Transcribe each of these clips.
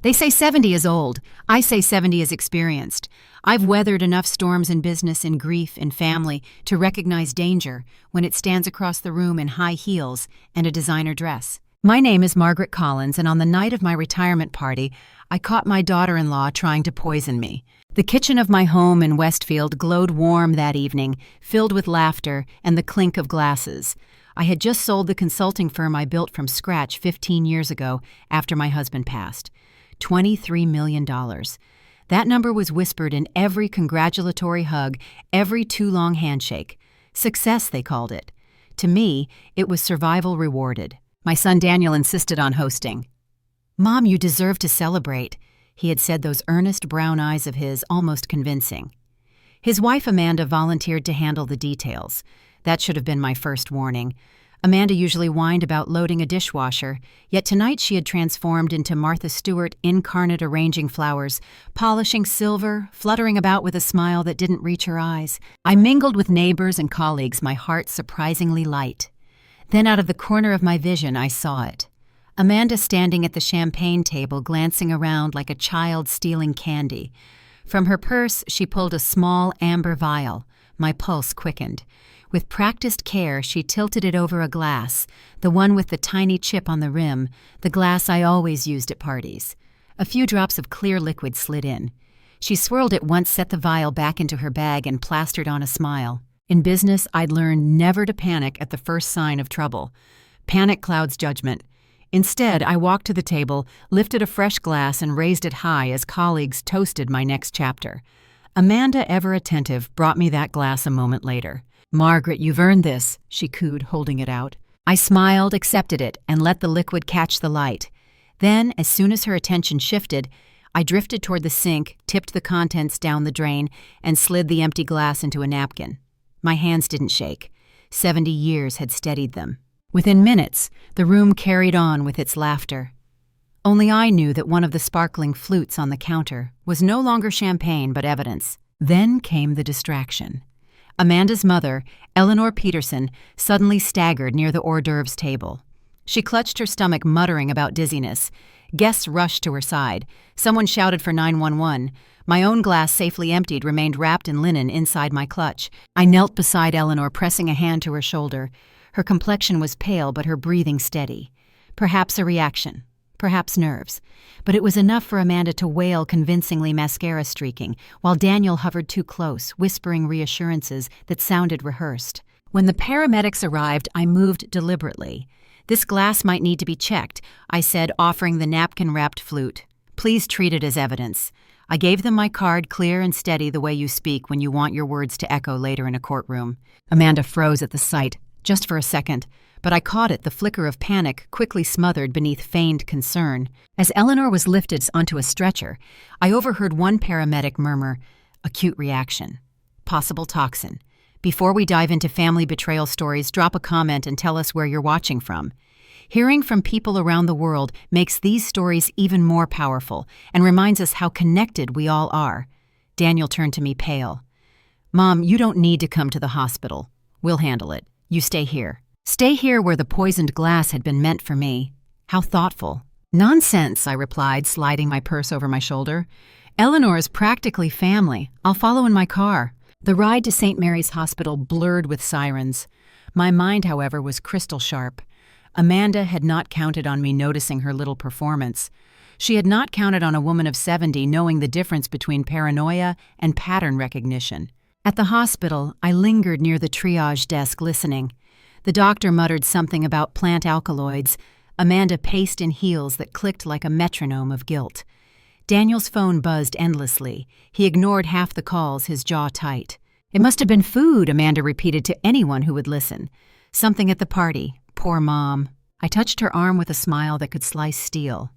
They say 70 is old. I say 70 is experienced. I've weathered enough storms in business, in grief, in family to recognize danger when it stands across the room in high heels and a designer dress. My name is Margaret Collins, and on the night of my retirement party, I caught my daughter-in-law trying to poison me. The kitchen of my home in Westfield glowed warm that evening, filled with laughter and the clink of glasses. I had just sold the consulting firm I built from scratch 15 years ago after my husband passed. $23 million. That number was whispered in every congratulatory hug, every too-long handshake. Success, they called it. To me, it was survival rewarded. My son Daniel insisted on hosting. "Mom, you deserve to celebrate," he had said, those earnest brown eyes of his almost convincing. His wife Amanda volunteered to handle the details. That should have been my first warning. Amanda usually whined about loading a dishwasher, yet tonight she had transformed into Martha Stewart incarnate, arranging flowers, polishing silver, fluttering about with a smile that didn't reach her eyes. I mingled with neighbors and colleagues, my heart surprisingly light. Then out of the corner of my vision, I saw it. Amanda standing at the champagne table, glancing around like a child stealing candy. From her purse, she pulled a small amber vial. My pulse quickened. With practiced care, she tilted it over a glass, the one with the tiny chip on the rim, the glass I always used at parties. A few drops of clear liquid slid in. She swirled it once, set the vial back into her bag, and plastered on a smile. In business, I'd learned never to panic at the first sign of trouble. Panic clouds judgment. Instead, I walked to the table, lifted a fresh glass, and raised it high as colleagues toasted my next chapter. Amanda, ever attentive, brought me that glass a moment later. "Margaret, you've earned this," she cooed, holding it out. I smiled, accepted it, and let the liquid catch the light. Then, as soon as her attention shifted, I drifted toward the sink, tipped the contents down the drain, and slid the empty glass into a napkin. My hands didn't shake. 70 years had steadied them. Within minutes, the room carried on with its laughter. Only I knew that one of the sparkling flutes on the counter was no longer champagne but evidence. Then came the distraction. Amanda's mother, Eleanor Peterson, suddenly staggered near the hors d'oeuvres table. She clutched her stomach, muttering about dizziness. Guests rushed to her side. Someone shouted for 911. My own glass, safely emptied, remained wrapped in linen inside my clutch. I knelt beside Eleanor, pressing a hand to her shoulder. Her complexion was pale, but her breathing steady. Perhaps a reaction, perhaps nerves. But it was enough for Amanda to wail convincingly, mascara streaking, while Daniel hovered too close, whispering reassurances that sounded rehearsed. When the paramedics arrived, I moved deliberately. "This glass might need to be checked," I said, offering the napkin-wrapped flute. "Please treat it as evidence." I gave them my card, clear and steady, the way you speak when you want your words to echo later in a courtroom. Amanda froze at the sight, just for a second, but I caught it, the flicker of panic quickly smothered beneath feigned concern. As Eleanor was lifted onto a stretcher, I overheard one paramedic murmur, "Acute reaction. Possible toxin. Before we dive into family betrayal stories, drop a comment and tell us where you're watching from." Hearing from people around the world makes these stories even more powerful and reminds us how connected we all are. Daniel turned to me, pale. "Mom, you don't need to come to the hospital. We'll handle it. You stay here." Stay here where the poisoned glass had been meant for me. How thoughtful. "Nonsense," I replied, sliding my purse over my shoulder. "Eleanor is practically family. I'll follow in my car." The ride to St. Mary's Hospital blurred with sirens. My mind, however, was crystal sharp. Amanda had not counted on me noticing her little performance. She had not counted on a woman of 70 knowing the difference between paranoia and pattern recognition. At the hospital, I lingered near the triage desk listening. The doctor muttered something about plant alkaloids. Amanda paced in heels that clicked like a metronome of guilt. Daniel's phone buzzed endlessly. He ignored half the calls, his jaw tight. "It must have been food," Amanda repeated to anyone who would listen. "Something at the party. Poor Mom." I touched her arm with a smile that could slice steel.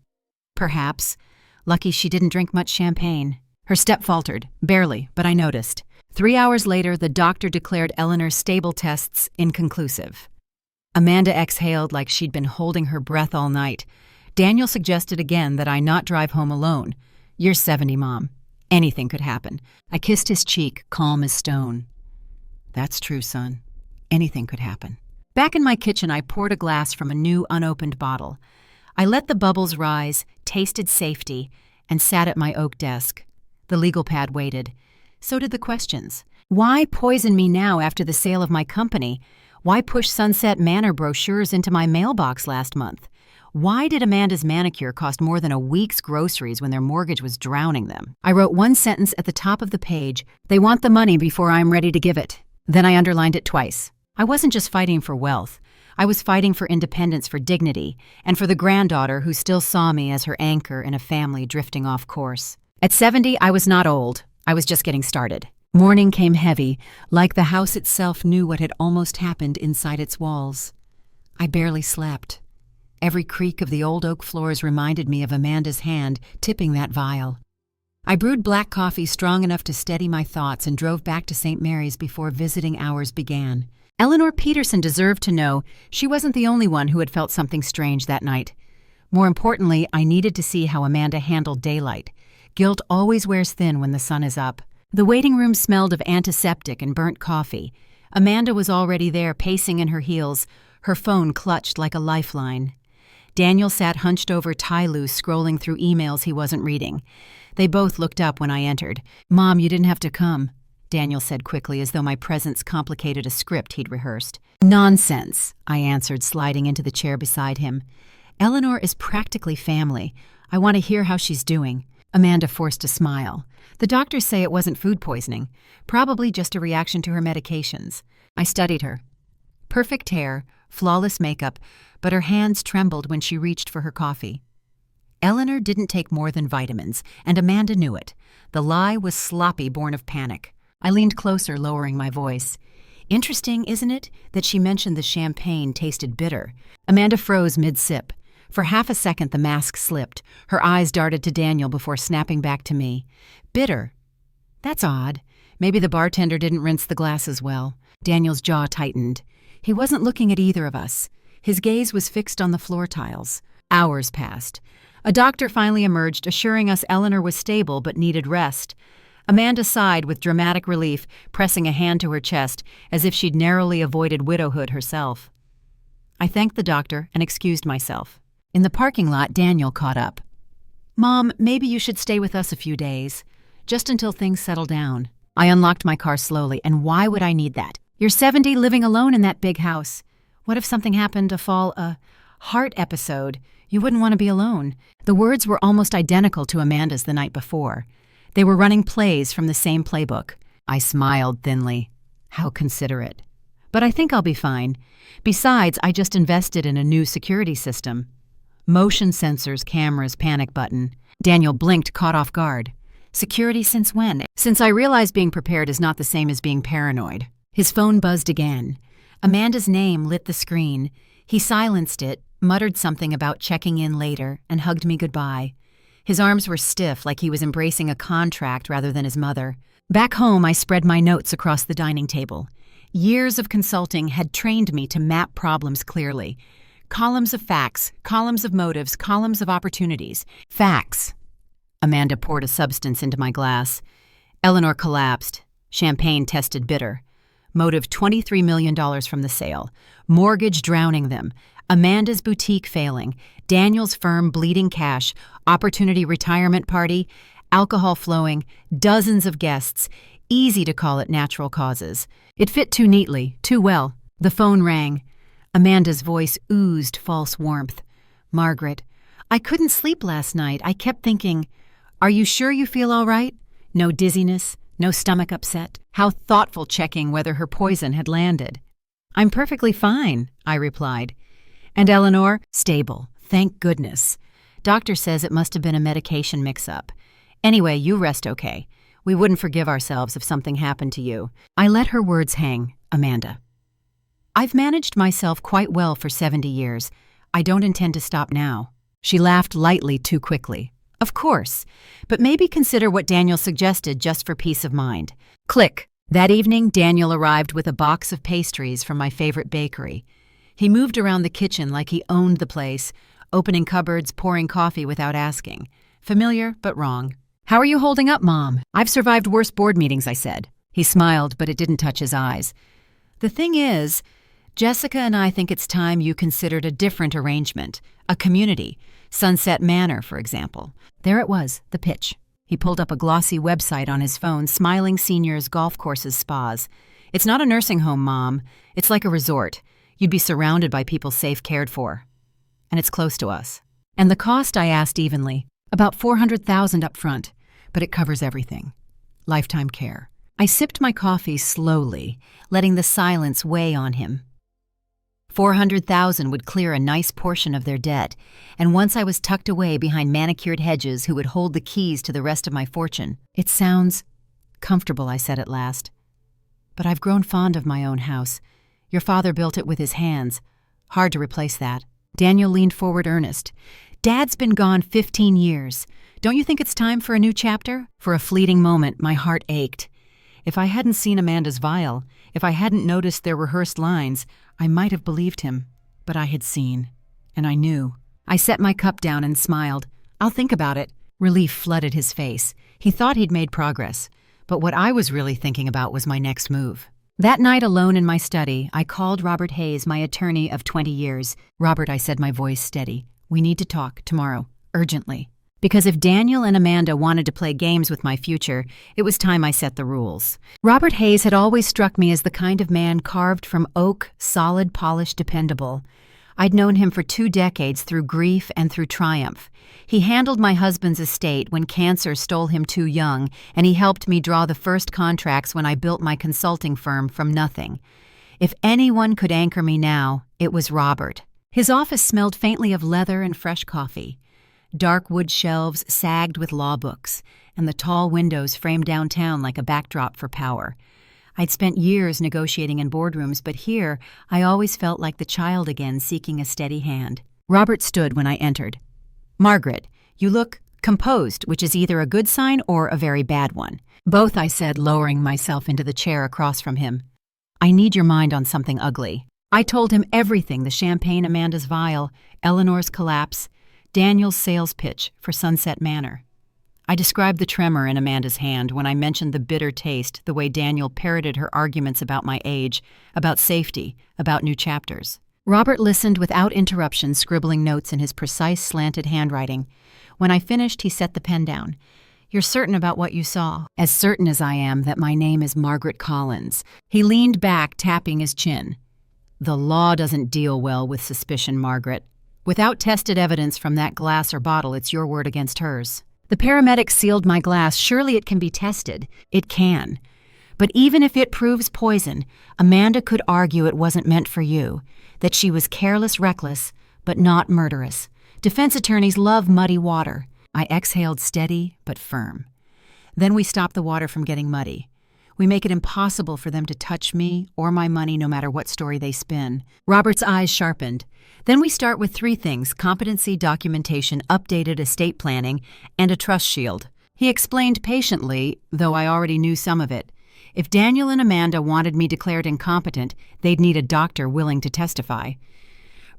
"Perhaps. Lucky she didn't drink much champagne." Her step faltered, barely, but I noticed. 3 hours later, the doctor declared Eleanor's stable tests inconclusive. Amanda exhaled like she'd been holding her breath all night. Daniel suggested again that I not drive home alone. "You're 70, Mom. Anything could happen." I kissed his cheek, calm as stone. "That's true, son. Anything could happen." Back in my kitchen, I poured a glass from a new, unopened bottle. I let the bubbles rise, tasted safety, and sat at my oak desk. The legal pad waited. So did the questions. Why poison me now after the sale of my company? Why push Sunset Manor brochures into my mailbox last month? Why did Amanda's manicure cost more than a week's groceries when their mortgage was drowning them? I wrote one sentence at the top of the page: they want the money before I'm ready to give it. Then I underlined it twice. I wasn't just fighting for wealth. I was fighting for independence, for dignity, and for the granddaughter who still saw me as her anchor in a family drifting off course. At 70, I was not old. I was just getting started. Morning came heavy, like the house itself knew what had almost happened inside its walls. I barely slept. Every creak of the old oak floors reminded me of Amanda's hand tipping that vial. I brewed black coffee strong enough to steady my thoughts and drove back to St. Mary's before visiting hours began. Eleanor Peterson deserved to know she wasn't the only one who had felt something strange that night. More importantly, I needed to see how Amanda handled daylight. Guilt always wears thin when the sun is up. The waiting room smelled of antiseptic and burnt coffee. Amanda was already there, pacing in her heels, her phone clutched like a lifeline. Daniel sat hunched over Tyloo, scrolling through emails he wasn't reading. They both looked up when I entered. "Mom, you didn't have to come," Daniel said quickly, as though my presence complicated a script he'd rehearsed. "Nonsense," I answered, sliding into the chair beside him. "Eleanor is practically family. I want to hear how she's doing." Amanda forced a smile. "The doctors say it wasn't food poisoning, probably just a reaction to her medications." I studied her. Perfect hair, flawless makeup, but her hands trembled when she reached for her coffee. Eleanor didn't take more than vitamins, and Amanda knew it. The lie was sloppy, born of panic. I leaned closer, lowering my voice. "Interesting, isn't it, that she mentioned the champagne tasted bitter?" Amanda froze mid-sip. For half a second the mask slipped. Her eyes darted to Daniel before snapping back to me. "Bitter? That's odd. Maybe the bartender didn't rinse the glasses well." Daniel's jaw tightened. He wasn't looking at either of us. His gaze was fixed on the floor tiles. Hours passed. A doctor finally emerged, assuring us Eleanor was stable but needed rest. Amanda sighed with dramatic relief, pressing a hand to her chest, as if she'd narrowly avoided widowhood herself. I thanked the doctor and excused myself. In the parking lot, Daniel caught up. "Mom, maybe you should stay with us a few days, just until things settle down." I unlocked my car slowly, and why would I need that? You're 70, living alone in that big house. What if something happened to fall a heart episode? You wouldn't want to be alone. The words were almost identical to Amanda's the night before. They were running plays from the same playbook. I smiled thinly. How considerate. But I think I'll be fine. Besides, I just invested in a new security system. Motion sensors, cameras, panic button. Daniel blinked, caught off guard. "Security since when?" "Since I realized being prepared is not the same as being paranoid." His phone buzzed again. Amanda's name lit the screen. He silenced it, muttered something about checking in later, and hugged me goodbye. His arms were stiff, like he was embracing a contract rather than his mother. Back home, I spread my notes across the dining table. Years of consulting had trained me to map problems clearly. Columns of facts, columns of motives, columns of opportunities. Facts. Amanda poured a substance into my glass. Eleanor collapsed. Champagne tested bitter. Motive $23 million from the sale. Mortgage drowning them. Amanda's boutique failing. Daniel's firm bleeding cash. Opportunity retirement party. Alcohol flowing. Dozens of guests. Easy to call it natural causes. It fit too neatly, too well. The phone rang. Amanda's voice oozed false warmth. "Margaret, I couldn't sleep last night. I kept thinking, are you sure you feel all right? No dizziness? No stomach upset?" How thoughtful, checking whether her poison had landed. "I'm perfectly fine," I replied. "And Eleanor?" "Stable, thank goodness. Doctor says it must have been a medication mix-up. Anyway, you rest okay. We wouldn't forgive ourselves if something happened to you." I let her words hang. Amanda. "I've managed myself quite well for 70 years. I don't intend to stop now." She laughed lightly too quickly. "Of course, but maybe consider what Daniel suggested just for peace of mind." Click. That evening, Daniel arrived with a box of pastries from my favorite bakery. He moved around the kitchen like he owned the place, opening cupboards, pouring coffee without asking. Familiar, but wrong. "How are you holding up, Mom?" "I've survived worse board meetings," I said. He smiled, but it didn't touch his eyes. "The thing is, Jessica and I think it's time you considered a different arrangement, a community. Sunset Manor, for example. There it was, the pitch. He pulled up a glossy website on his phone, Smiling Seniors Golf Courses Spas. It's not a nursing home, Mom. It's like a resort. You'd be surrounded by people safe cared for. And it's close to us. And the cost, I asked evenly. About $400,000 up front, but it covers everything. Lifetime care. I sipped my coffee slowly, letting the silence weigh on him. $400,000 would clear a nice portion of their debt, and once I was tucked away behind manicured hedges who would hold the keys to the rest of my fortune. It sounds comfortable, I said at last. But I've grown fond of my own house. Your father built it with his hands. Hard to replace that. Daniel leaned forward earnest. Dad's been gone 15 years. Don't you think it's time for a new chapter? For a fleeting moment, my heart ached. If I hadn't seen Amanda's vial, if I hadn't noticed their rehearsed lines, I might have believed him. But I had seen, and I knew. I set my cup down and smiled. I'll think about it. Relief flooded his face. He thought he'd made progress, but what I was really thinking about was my next move. That night alone in my study, I called Robert Hayes, my attorney of 20 years. Robert, I said, my voice steady. We need to talk tomorrow, urgently. Because if Daniel and Amanda wanted to play games with my future, it was time I set the rules. Robert Hayes had always struck me as the kind of man carved from oak, solid, polished, dependable. I'd known him for 2 decades through grief and through triumph. He handled my husband's estate when cancer stole him too young, and he helped me draw the first contracts when I built my consulting firm from nothing. If anyone could anchor me now, it was Robert. His office smelled faintly of leather and fresh coffee. Dark wood shelves sagged with law books, and the tall windows framed downtown like a backdrop for power. I'd spent years negotiating in boardrooms, but here I always felt like the child again seeking a steady hand. Robert stood when I entered. Margaret, you look composed, which is either a good sign or a very bad one. Both, I said, lowering myself into the chair across from him. I need your mind on something ugly. I told him everything, the champagne Amanda's vial, Eleanor's collapse, Daniel's sales pitch for Sunset Manor. I described the tremor in Amanda's hand when I mentioned the bitter taste, the way Daniel parroted her arguments about my age, about safety, about new chapters. Robert listened without interruption, scribbling notes in his precise, slanted handwriting. When I finished, he set the pen down. You're certain about what you saw? As certain as I am that my name is Margaret Collins. He leaned back, tapping his chin. The law doesn't deal well with suspicion, Margaret. Without tested evidence from that glass or bottle, it's your word against hers. The paramedic sealed my glass. Surely it can be tested. It can. But even if it proves poison, Amanda could argue it wasn't meant for you, that she was careless, reckless, but not murderous. Defense attorneys love muddy water. I exhaled steady but firm. Then we stop the water from getting muddy. We make it impossible for them to touch me or my money no matter what story they spin. Robert's eyes sharpened. Then we start with 3 things: competency, documentation, updated estate planning, and a trust shield. He explained patiently, though I already knew some of it. If Daniel and Amanda wanted me declared incompetent, they'd need a doctor willing to testify.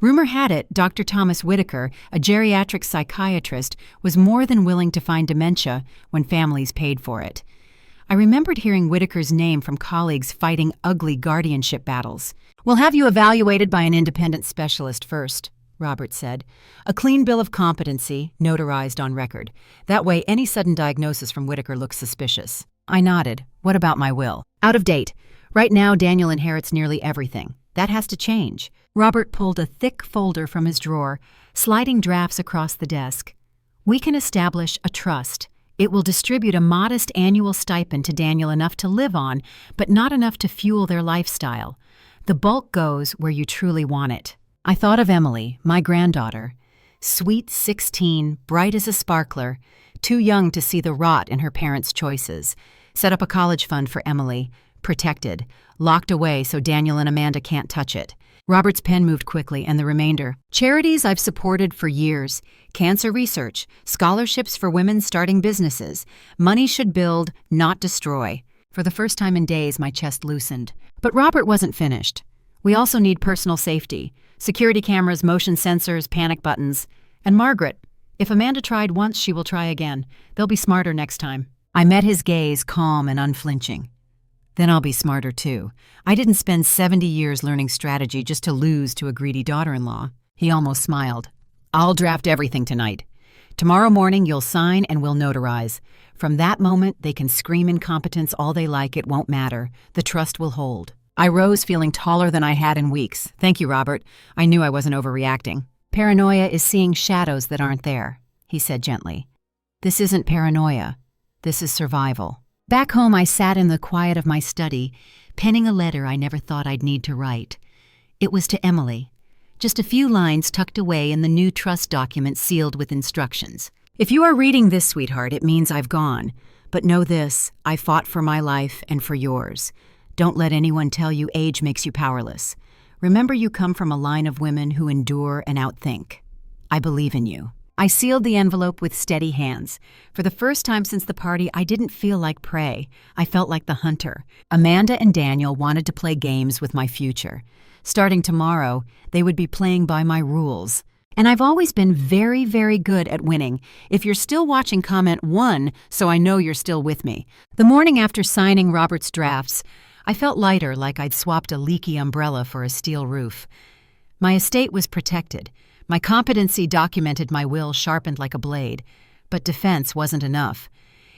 Rumor had it Dr. Thomas Whitaker, a geriatric psychiatrist, was more than willing to find dementia when families paid for it. I remembered hearing Whitaker's name from colleagues fighting ugly guardianship battles. We'll have you evaluated by an independent specialist first, Robert said. A clean bill of competency, notarized on record. That way any sudden diagnosis from Whitaker looks suspicious. I nodded. What about my will? Out of date. Right now, Daniel inherits nearly everything. That has to change. Robert pulled a thick folder from his drawer, sliding drafts across the desk. We can establish a trust. It will distribute a modest annual stipend to Daniel, enough to live on, but not enough to fuel their lifestyle. The bulk goes where you truly want it. I thought of Emily, my granddaughter. Sweet 16, bright as a sparkler, too young to see the rot in her parents' choices. Set up a college fund for Emily, protected, locked away so Daniel and Amanda can't touch it. Robert's pen moved quickly, and the remainder. Charities I've supported for years. Cancer research, scholarships for women starting businesses. Money should build, not destroy. For the first time in days, my chest loosened. But Robert wasn't finished. We also need personal safety. Security cameras, motion sensors, panic buttons. And Margaret, if Amanda tried once, she will try again. They'll be smarter next time. I met his gaze, calm and unflinching. Then I'll be smarter too. I didn't spend 70 years learning strategy just to lose to a greedy daughter-in-law. He almost smiled. I'll draft everything tonight. Tomorrow morning you'll sign and we'll notarize. From that moment, they can scream incompetence all they like, it won't matter. The trust will hold. I rose feeling taller than I had in weeks. Thank you, Robert. I knew I wasn't overreacting. Paranoia is seeing shadows that aren't there, he said gently. This isn't paranoia. This is survival. Back home, I sat in the quiet of my study, penning a letter I never thought I'd need to write. It was to Emily. Just a few lines tucked away in the new trust document sealed with instructions. If you are reading this, sweetheart, it means I've gone. But know this, I fought for my life and for yours. Don't let anyone tell you age makes you powerless. Remember, you come from a line of women who endure and outthink. I believe in you. I sealed the envelope with steady hands. For the first time since the party, I didn't feel like prey. I felt like the hunter. Amanda and Daniel wanted to play games with my future. Starting tomorrow, they would be playing by my rules. And I've always been very, very good at winning. If you're still watching, comment 1 so I know you're still with me. The morning after signing Robert's drafts, I felt lighter, like I'd swapped a leaky umbrella for a steel roof. My estate was protected. My competency documented, my will sharpened like a blade. But defense wasn't enough.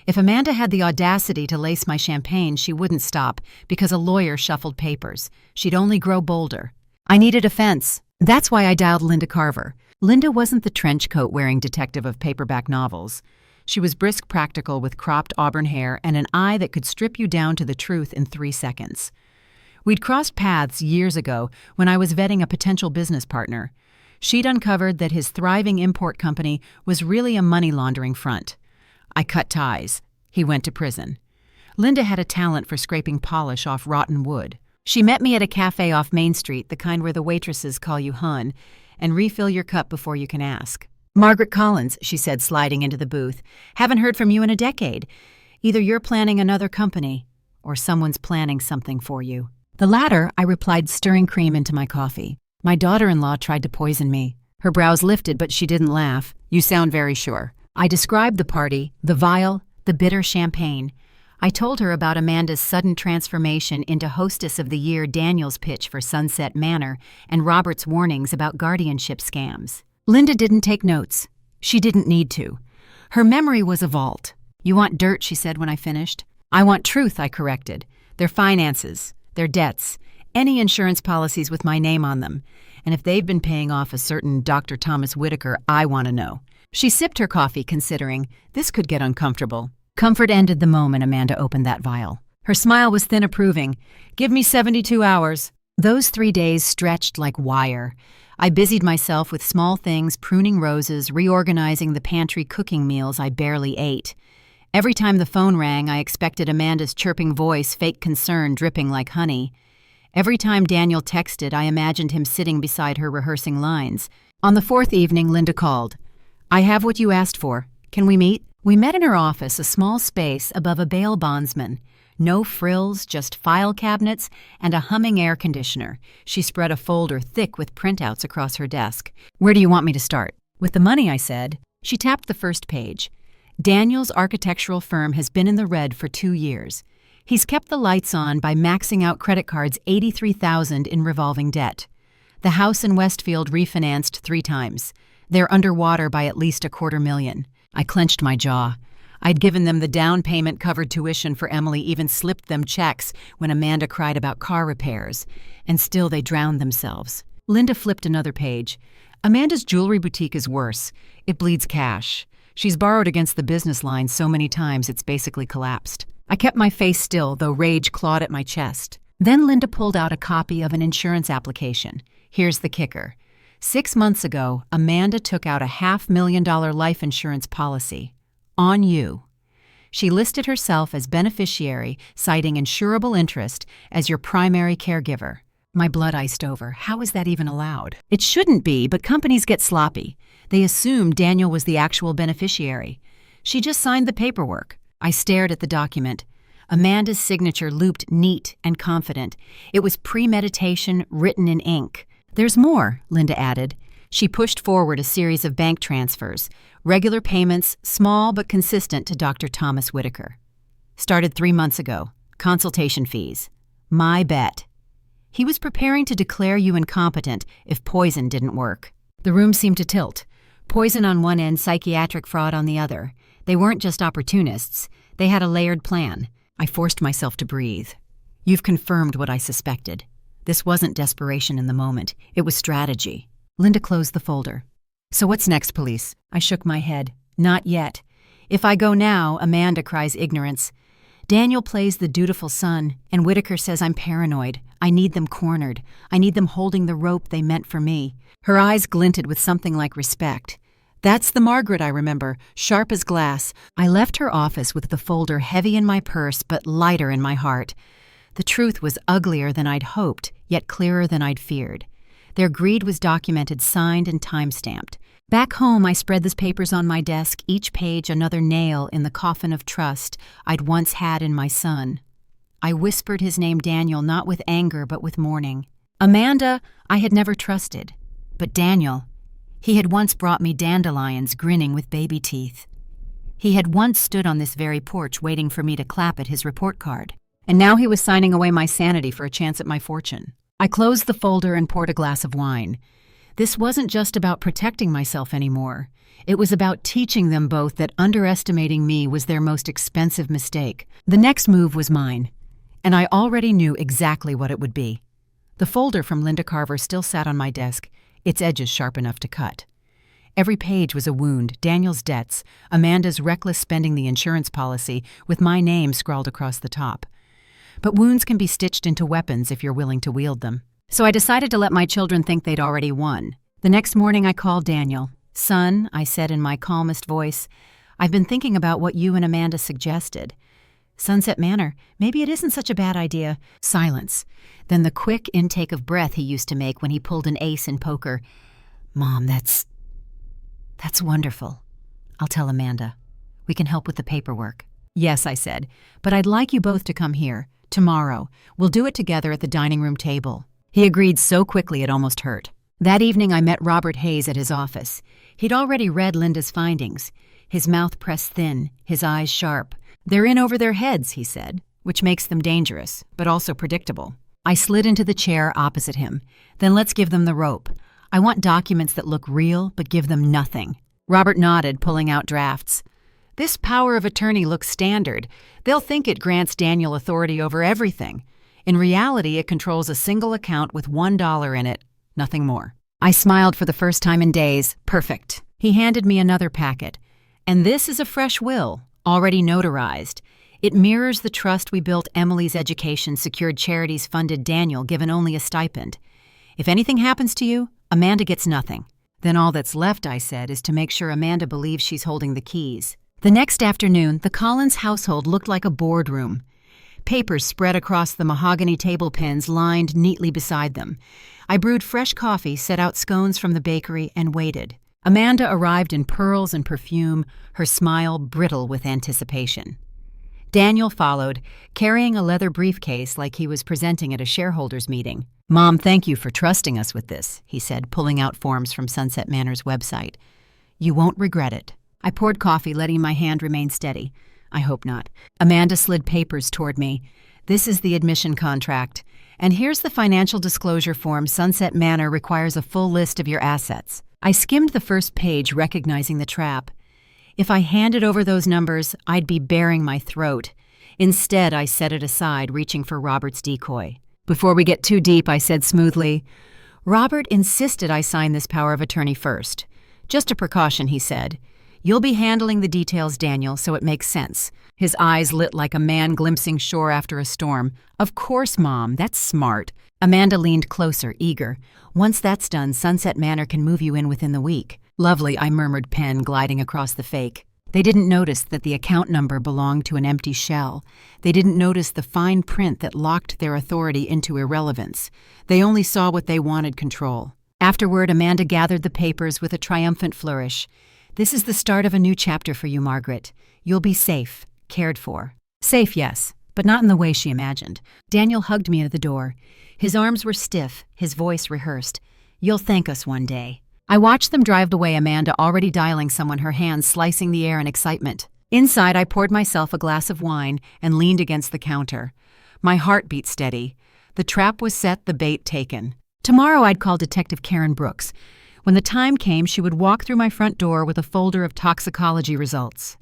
If Amanda had the audacity to lace my champagne, she wouldn't stop, because a lawyer shuffled papers. She'd only grow bolder. I needed a fence. That's why I dialed Linda Carver. Linda wasn't the trench coat-wearing detective of paperback novels. She was brisk, practical, with cropped auburn hair and an eye that could strip you down to the truth in 3 seconds. We'd crossed paths years ago when I was vetting a potential business partner. She'd uncovered that his thriving import company was really a money laundering front. I cut ties. He went to prison. Linda had a talent for scraping polish off rotten wood. She met me at a cafe off Main Street, the kind where the waitresses call you hun, and refill your cup before you can ask. Margaret Collins, she said, sliding into the booth. Haven't heard from you in a decade. Either you're planning another company, or someone's planning something for you. The latter, I replied, stirring cream into my coffee. My daughter-in-law tried to poison me. Her brows lifted, but she didn't laugh. You sound very sure. I described the party, the vial, the bitter champagne. I told her about Amanda's sudden transformation into hostess of the year, Daniel's pitch for Sunset Manor, and Robert's warnings about guardianship scams. Linda didn't take notes. She didn't need to. Her memory was a vault. You want dirt, she said when I finished. I want truth, I corrected. Their finances, their debts, any insurance policies with my name on them. And if they've been paying off a certain Dr. Thomas Whitaker, I want to know. She sipped her coffee, considering this could get uncomfortable. Comfort ended the moment Amanda opened that vial. Her smile was thin, approving. Give me 72 hours. Those 3 days stretched like wire. I busied myself with small things, pruning roses, reorganizing the pantry, cooking meals I barely ate. Every time the phone rang, I expected Amanda's chirping voice, fake concern dripping like honey. Every time Daniel texted, I imagined him sitting beside her rehearsing lines. On the 4th evening, Linda called. I have what you asked for. Can we meet? We met in her office, a small space above a bail bondsman. No frills, just file cabinets and a humming air conditioner. She spread a folder thick with printouts across her desk. Where do you want me to start? With the money, I said. She tapped the first page. Daniel's architectural firm has been in the red for 2 years. He's kept the lights on by maxing out credit cards $83,000 in revolving debt. The house in Westfield refinanced 3 times. They're underwater by at least $250,000. I clenched my jaw. I'd given them the down payment covered tuition for Emily, even slipped them checks when Amanda cried about car repairs. And still they drowned themselves. Linda flipped another page. Amanda's jewelry boutique is worse. It bleeds cash. She's borrowed against the business line so many times it's basically collapsed. I kept my face still, though rage clawed at my chest. Then Linda pulled out a copy of an insurance application. Here's the kicker. 6 months ago, Amanda took out a $500,000 life insurance policy. On you. She listed herself as beneficiary, citing insurable interest as your primary caregiver. My blood iced over. How is that even allowed? It shouldn't be, but companies get sloppy. They assumed Daniel was the actual beneficiary. She just signed the paperwork. I stared at the document. Amanda's signature looped neat and confident. It was premeditation written in ink. There's more, Linda added. She pushed forward a series of bank transfers, regular payments, small but consistent, to Dr. Thomas Whitaker. Started 3 months ago. Consultation fees. My bet. He was preparing to declare you incompetent if poison didn't work. The room seemed to tilt. Poison on one end, psychiatric fraud on the other. They weren't just opportunists. They had a layered plan. I forced myself to breathe. You've confirmed what I suspected. This wasn't desperation in the moment. It was strategy. Linda closed the folder. So what's next, police? I shook my head. Not yet. If I go now, Amanda cries ignorance. Daniel plays the dutiful son, and Whitaker says I'm paranoid. I need them cornered. I need them holding the rope they meant for me. Her eyes glinted with something like respect. That's the Margaret I remember, sharp as glass. I left her office with the folder heavy in my purse but lighter in my heart. The truth was uglier than I'd hoped, yet clearer than I'd feared. Their greed was documented, signed, and time-stamped. Back home, I spread the papers on my desk, each page another nail in the coffin of trust I'd once had in my son. I whispered his name Daniel not with anger but with mourning. Amanda, I had never trusted. But Daniel, he had once brought me dandelions grinning with baby teeth. He had once stood on this very porch waiting for me to clap at his report card. And now he was signing away my sanity for a chance at my fortune. I closed the folder and poured a glass of wine. This wasn't just about protecting myself anymore. It was about teaching them both that underestimating me was their most expensive mistake. The next move was mine, and I already knew exactly what it would be. The folder from Linda Carver still sat on my desk, its edges sharp enough to cut. Every page was a wound, Daniel's debts, Amanda's reckless spending the insurance policy, with my name scrawled across the top. But wounds can be stitched into weapons if you're willing to wield them. So I decided to let my children think they'd already won. The next morning I called Daniel. Son, I said in my calmest voice, I've been thinking about what you and Amanda suggested. Sunset Manor, maybe it isn't such a bad idea. Silence. Then the quick intake of breath he used to make when he pulled an ace in poker. Mom, that's wonderful. I'll tell Amanda. We can help with the paperwork. Yes, I said, but I'd like you both to come here. Tomorrow. We'll do it together at the dining room table. He agreed so quickly it almost hurt. That evening I met Robert Hayes at his office. He'd already read Linda's findings. His mouth pressed thin, his eyes sharp. They're in over their heads, he said, which makes them dangerous, but also predictable. I slid into the chair opposite him. Then let's give them the rope. I want documents that look real, but give them nothing. Robert nodded, pulling out drafts. This power of attorney looks standard. They'll think it grants Daniel authority over everything. In reality, it controls a single account with $1 in it, nothing more. I smiled for the first time in days. Perfect. He handed me another packet. And this is a fresh will, already notarized. It mirrors the trust we built Emily's education secured charities funded Daniel given only a stipend. If anything happens to you, Amanda gets nothing. Then all that's left, I said, is to make sure Amanda believes she's holding the keys. The next afternoon, the Collins household looked like a boardroom. Papers spread across the mahogany table pins lined neatly beside them. I brewed fresh coffee, set out scones from the bakery, and waited. Amanda arrived in pearls and perfume, her smile brittle with anticipation. Daniel followed, carrying a leather briefcase like he was presenting at a shareholders' meeting. Mom, thank you for trusting us with this, he said, pulling out forms from Sunset Manor's website. You won't regret it. I poured coffee, letting my hand remain steady. I hope not. Amanda slid papers toward me. This is the admission contract. And here's the financial disclosure form. Sunset Manor requires a full list of your assets. I skimmed the first page, recognizing the trap. If I handed over those numbers, I'd be baring my throat. Instead, I set it aside, reaching for Robert's decoy. Before we get too deep, I said smoothly, Robert insisted I sign this power of attorney first. Just a precaution, he said. You'll be handling the details, Daniel, so it makes sense. His eyes lit like a man glimpsing shore after a storm. Of course, Mom, that's smart. Amanda leaned closer, eager. Once that's done, Sunset Manor can move you in within the week. Lovely, I murmured, pen gliding across the fake. They didn't notice that the account number belonged to an empty shell. They didn't notice the fine print that locked their authority into irrelevance. They only saw what they wanted control. Afterward, Amanda gathered the papers with a triumphant flourish. This is the start of a new chapter for you, Margaret. You'll be safe, cared for. Safe, yes, but not in the way she imagined. Daniel hugged me at the door. His arms were stiff, his voice rehearsed. You'll thank us one day. I watched them drive away, Amanda already dialing someone, her hands slicing the air in excitement. Inside, I poured myself a glass of wine and leaned against the counter. My heart beat steady. The trap was set, the bait taken. Tomorrow I'd call Detective Karen Brooks. When the time came, she would walk through my front door with a folder of toxicology results.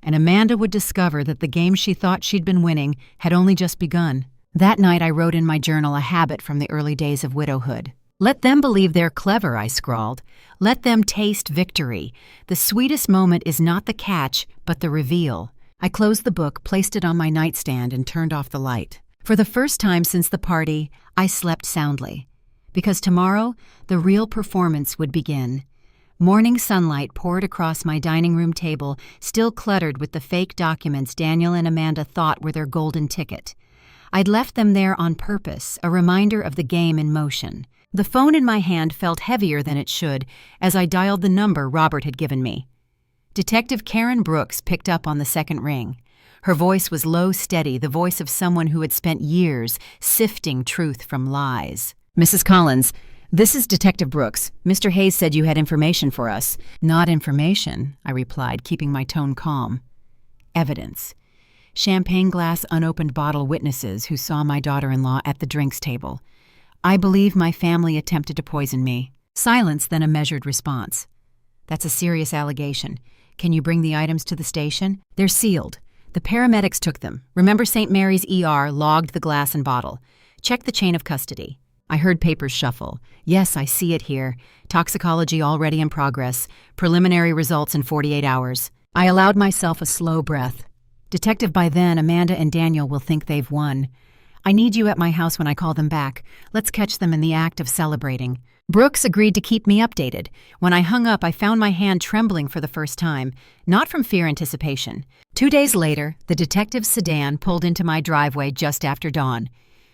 And Amanda would discover that the game she thought she'd been winning had only just begun. That night I wrote in my journal a habit from the early days of widowhood. Let them believe they're clever, I scrawled. Let them taste victory. The sweetest moment is not the catch, but the reveal. I closed the book, placed it on my nightstand, and turned off the light. For the first time since the party, I slept soundly. Because tomorrow, the real performance would begin. Morning sunlight poured across my dining room table, still cluttered with the fake documents Daniel and Amanda thought were their golden ticket. I'd left them there on purpose, a reminder of the game in motion. The phone in my hand felt heavier than it should as I dialed the number Robert had given me. Detective Karen Brooks picked up on the second ring. Her voice was low, steady, the voice of someone who had spent years sifting truth from lies. Mrs. Collins, this is Detective Brooks. Mr. Hayes said you had information for us. Not information, I replied, keeping my tone calm. Evidence. Champagne glass unopened bottle witnesses who saw my daughter-in-law at the drinks table. I believe my family attempted to poison me. Silence, then a measured response. That's a serious allegation. Can you bring the items to the station? They're sealed. The paramedics took them. Remember St. Mary's ER logged the glass and bottle. Check the chain of custody. I heard papers shuffle. Yes, I see it here. Toxicology already in progress. Preliminary results in 48 hours. I allowed myself a slow breath. Detective, by then, Amanda and Daniel will think they've won. I need you at my house when I call them back. Let's catch them in the act of celebrating. Brooks agreed to keep me updated. When I hung up, I found my hand trembling for the first time, not from fear anticipation. 2 days later, the detective's sedan pulled into my driveway just after dawn.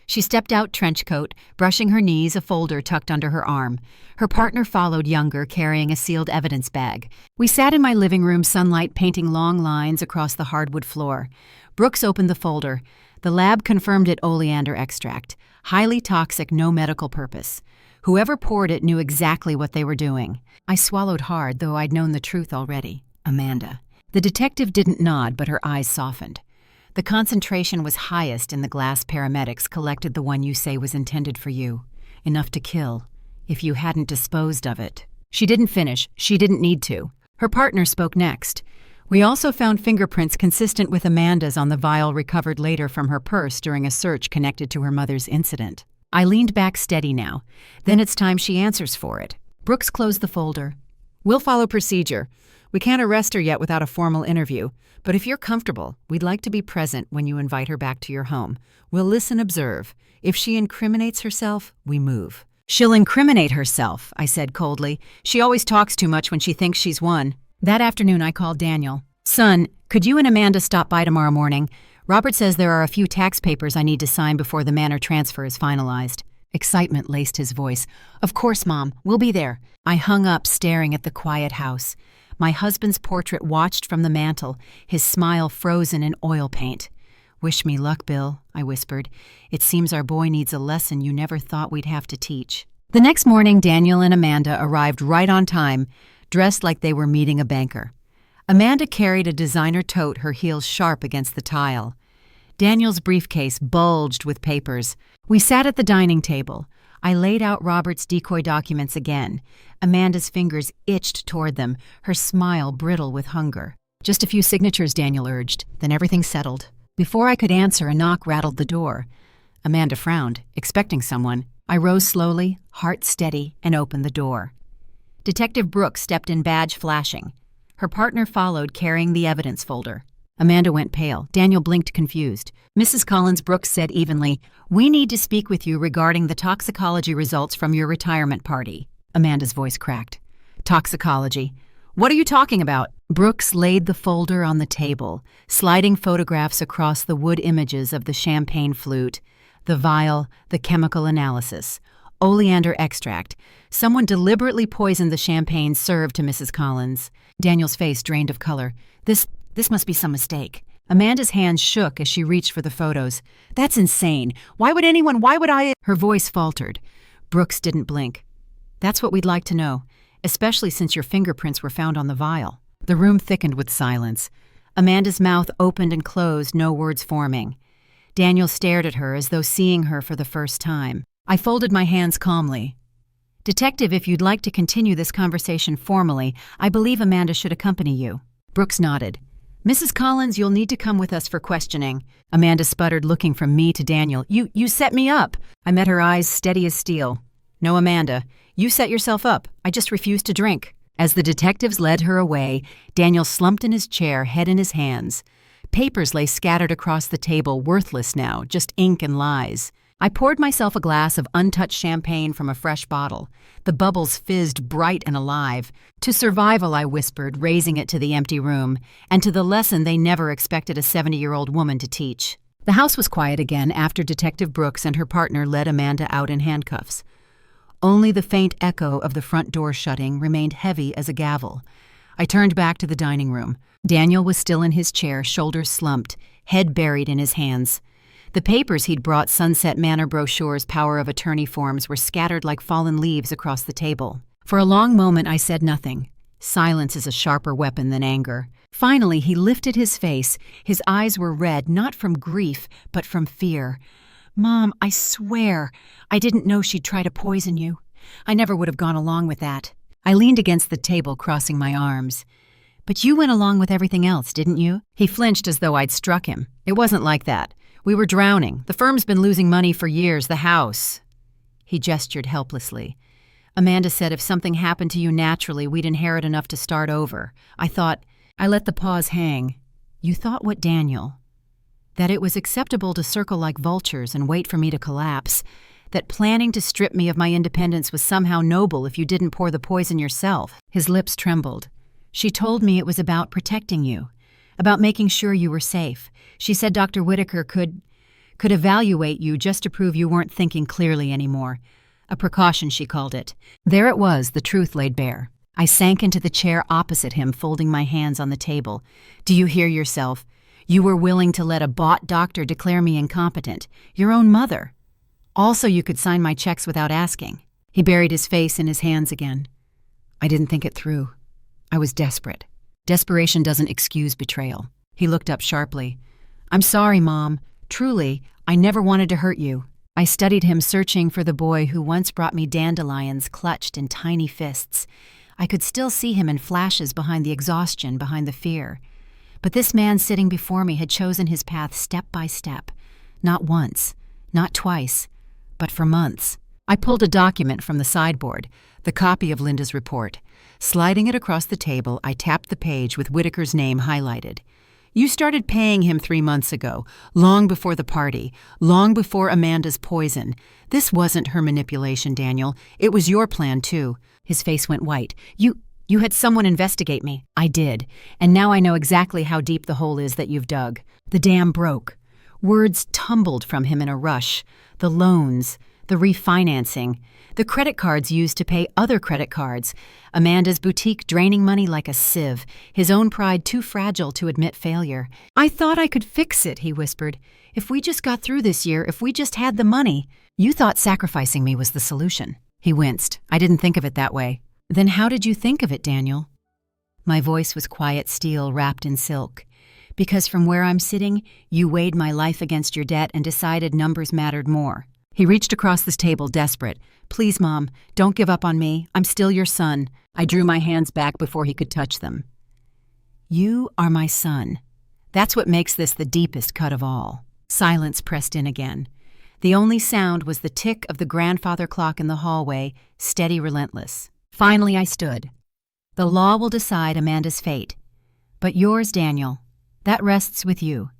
She stepped out trench coat, brushing her knees, a folder tucked under her arm. Her partner followed, younger, carrying a sealed evidence bag. We sat in my living room, sunlight painting long lines across the hardwood floor. Brooks opened the folder. The lab confirmed it oleander extract. Highly toxic, no medical purpose. Whoever poured it knew exactly what they were doing. I swallowed hard, though I'd known the truth already. Amanda. The detective didn't nod, but her eyes softened. The concentration was highest in the glass paramedics collected, the one you say was intended for you. Enough to kill, if you hadn't disposed of it. She didn't finish. She didn't need to. Her partner spoke next. We also found fingerprints consistent with Amanda's on the vial recovered later from her purse during a search connected to her mother's incident. I leaned back steady now. Then it's time she answers for it. Brooks closed the folder. We'll follow procedure. We can't arrest her yet without a formal interview, but if you're comfortable, we'd like to be present when you invite her back to your home. We'll listen, observe. If she incriminates herself, we move. She'll incriminate herself, I said coldly. She always talks too much when she thinks she's won. That afternoon, I called Daniel. Son, could you and Amanda stop by tomorrow morning? Robert says there are a few tax papers I need to sign before the manor transfer is finalized. Excitement laced his voice. Of course, Mom. We'll be there. I hung up, staring at the quiet house. My husband's portrait watched from the mantel, his smile frozen in oil paint. Wish me luck, Bill, I whispered. It seems our boy needs a lesson you never thought we'd have to teach. The next morning, Daniel and Amanda arrived right on time, dressed like they were meeting a banker. Amanda carried a designer tote, her heels sharp against the tile. Daniel's briefcase bulged with papers. We sat at the dining table. I laid out Robert's decoy documents again. Amanda's fingers itched toward them, her smile brittle with hunger. Just a few signatures, Daniel urged. Then everything settled. Before I could answer, a knock rattled the door. Amanda frowned, expecting someone. I rose slowly, heart steady, and opened the door. Detective Brooks stepped in, badge flashing. Her partner followed, carrying the evidence folder. Amanda went pale. Daniel blinked, confused. Mrs. Collins, Brooks said evenly, "We need to speak with you regarding the toxicology results from your retirement party." Amanda's voice cracked. Toxicology? What are you talking about? Brooks laid the folder on the table, sliding photographs across the wood images of the champagne flute, the vial, the chemical analysis. Oleander extract. Someone deliberately poisoned the champagne served to Mrs. Collins. Daniel's face drained of color. This must be some mistake. Amanda's hands shook as she reached for the photos. That's insane. Why would I? Her voice faltered. Brooks didn't blink. That's what we'd like to know, especially since your fingerprints were found on the vial. The room thickened with silence. Amanda's mouth opened and closed, no words forming. Daniel stared at her as though seeing her for the first time. I folded my hands calmly. "Detective, if you'd like to continue this conversation formally, I believe Amanda should accompany you." Brooks nodded. "Mrs. Collins, you'll need to come with us for questioning." Amanda sputtered, looking from me to Daniel. You set me up." I met her eyes steady as steel. "No, Amanda, you set yourself up. I just refused to drink." As the detectives led her away, Daniel slumped in his chair, head in his hands. Papers lay scattered across the table, worthless now, just ink and lies. I poured myself a glass of untouched champagne from a fresh bottle. The bubbles fizzed bright and alive. "To survival," I whispered, raising it to the empty room, and to the lesson they never expected a 70-year-old woman to teach. The house was quiet again after Detective Brooks and her partner led Amanda out in handcuffs. Only the faint echo of the front door shutting remained heavy as a gavel. I turned back to the dining room. Daniel was still in his chair, shoulders slumped, head buried in his hands. The papers he'd brought, Sunset Manor brochures, power of attorney forms, were scattered like fallen leaves across the table. For a long moment I said nothing. Silence is a sharper weapon than anger. Finally he lifted his face. His eyes were red, not from grief, but from fear. "Mom, I swear, I didn't know she'd try to poison you. I never would have gone along with that." I leaned against the table, crossing my arms. "But you went along with everything else, didn't you?" He flinched as though I'd struck him. "It wasn't like that. We were drowning. The firm's been losing money for years, the house." He gestured helplessly. "Amanda said if something happened to you naturally, we'd inherit enough to start over. I let the pause hang. You thought what, Daniel? That it was acceptable to circle like vultures and wait for me to collapse. That planning to strip me of my independence was somehow noble if you didn't pour the poison yourself." His lips trembled. "She told me it was about protecting you, about making sure you were safe. She said Dr. Whitaker could evaluate you just to prove you weren't thinking clearly anymore. A precaution, she called it." There it was, the truth laid bare. I sank into the chair opposite him, folding my hands on the table. "Do you hear yourself? You were willing to let a bought doctor declare me incompetent. Your own mother. Also, you could sign my checks without asking." He buried his face in his hands again. "I didn't think it through. I was desperate. Desperation doesn't excuse betrayal." He looked up sharply. "I'm sorry, Mom. Truly, I never wanted to hurt you." I studied him, searching for the boy who once brought me dandelions clutched in tiny fists. I could still see him in flashes behind the exhaustion, behind the fear. But this man sitting before me had chosen his path step by step. Not once, not twice, but for months. I pulled a document from the sideboard, the copy of Linda's report. Sliding it across the table, I tapped the page with Whitaker's name highlighted. "You started paying him 3 months ago, long before the party, long before Amanda's poison. This wasn't her manipulation, Daniel. It was your plan, too." His face went white. You had someone investigate me." "I did, and now I know exactly how deep the hole is that you've dug." The dam broke. Words tumbled from him in a rush. The loans, the refinancing, the credit cards used to pay other credit cards, Amanda's boutique draining money like a sieve, his own pride too fragile to admit failure. "I thought I could fix it," he whispered. "If we just got through this year, if we just had the money." "You thought sacrificing me was the solution." He winced. "I didn't think of it that way." "Then how did you think of it, Daniel?" My voice was quiet steel wrapped in silk. "Because from where I'm sitting, you weighed my life against your debt and decided numbers mattered more." He reached across this table, desperate. "Please, Mom, don't give up on me. I'm still your son." I drew my hands back before he could touch them. "You are my son. That's what makes this the deepest cut of all." Silence pressed in again. The only sound was the tick of the grandfather clock in the hallway, steady, relentless. Finally I stood. "The law will decide Amanda's fate. But yours, Daniel, that rests with you.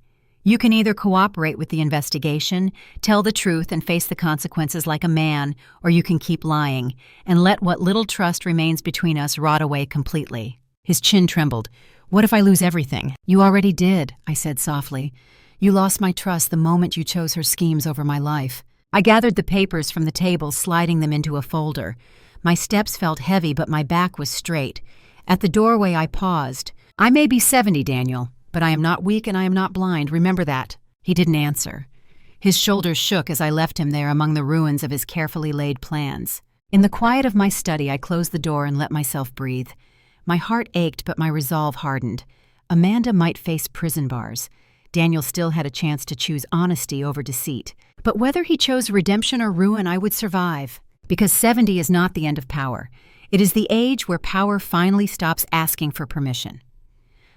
You can either cooperate with the investigation, tell the truth and face the consequences like a man, or you can keep lying and let what little trust remains between us rot away completely." His chin trembled. "What if I lose everything?" "You already did," I said softly. "You lost my trust the moment you chose her schemes over my life." I gathered the papers from the table, sliding them into a folder. My steps felt heavy, but my back was straight. At the doorway I paused. "I may be 70, Daniel, but I am not weak and I am not blind. Remember that." He didn't answer. His shoulders shook as I left him there among the ruins of his carefully laid plans. In the quiet of my study, I closed the door and let myself breathe. My heart ached, but my resolve hardened. Amanda might face prison bars. Daniel still had a chance to choose honesty over deceit. But whether he chose redemption or ruin, I would survive. Because 70 is not the end of power. It is the age where power finally stops asking for permission.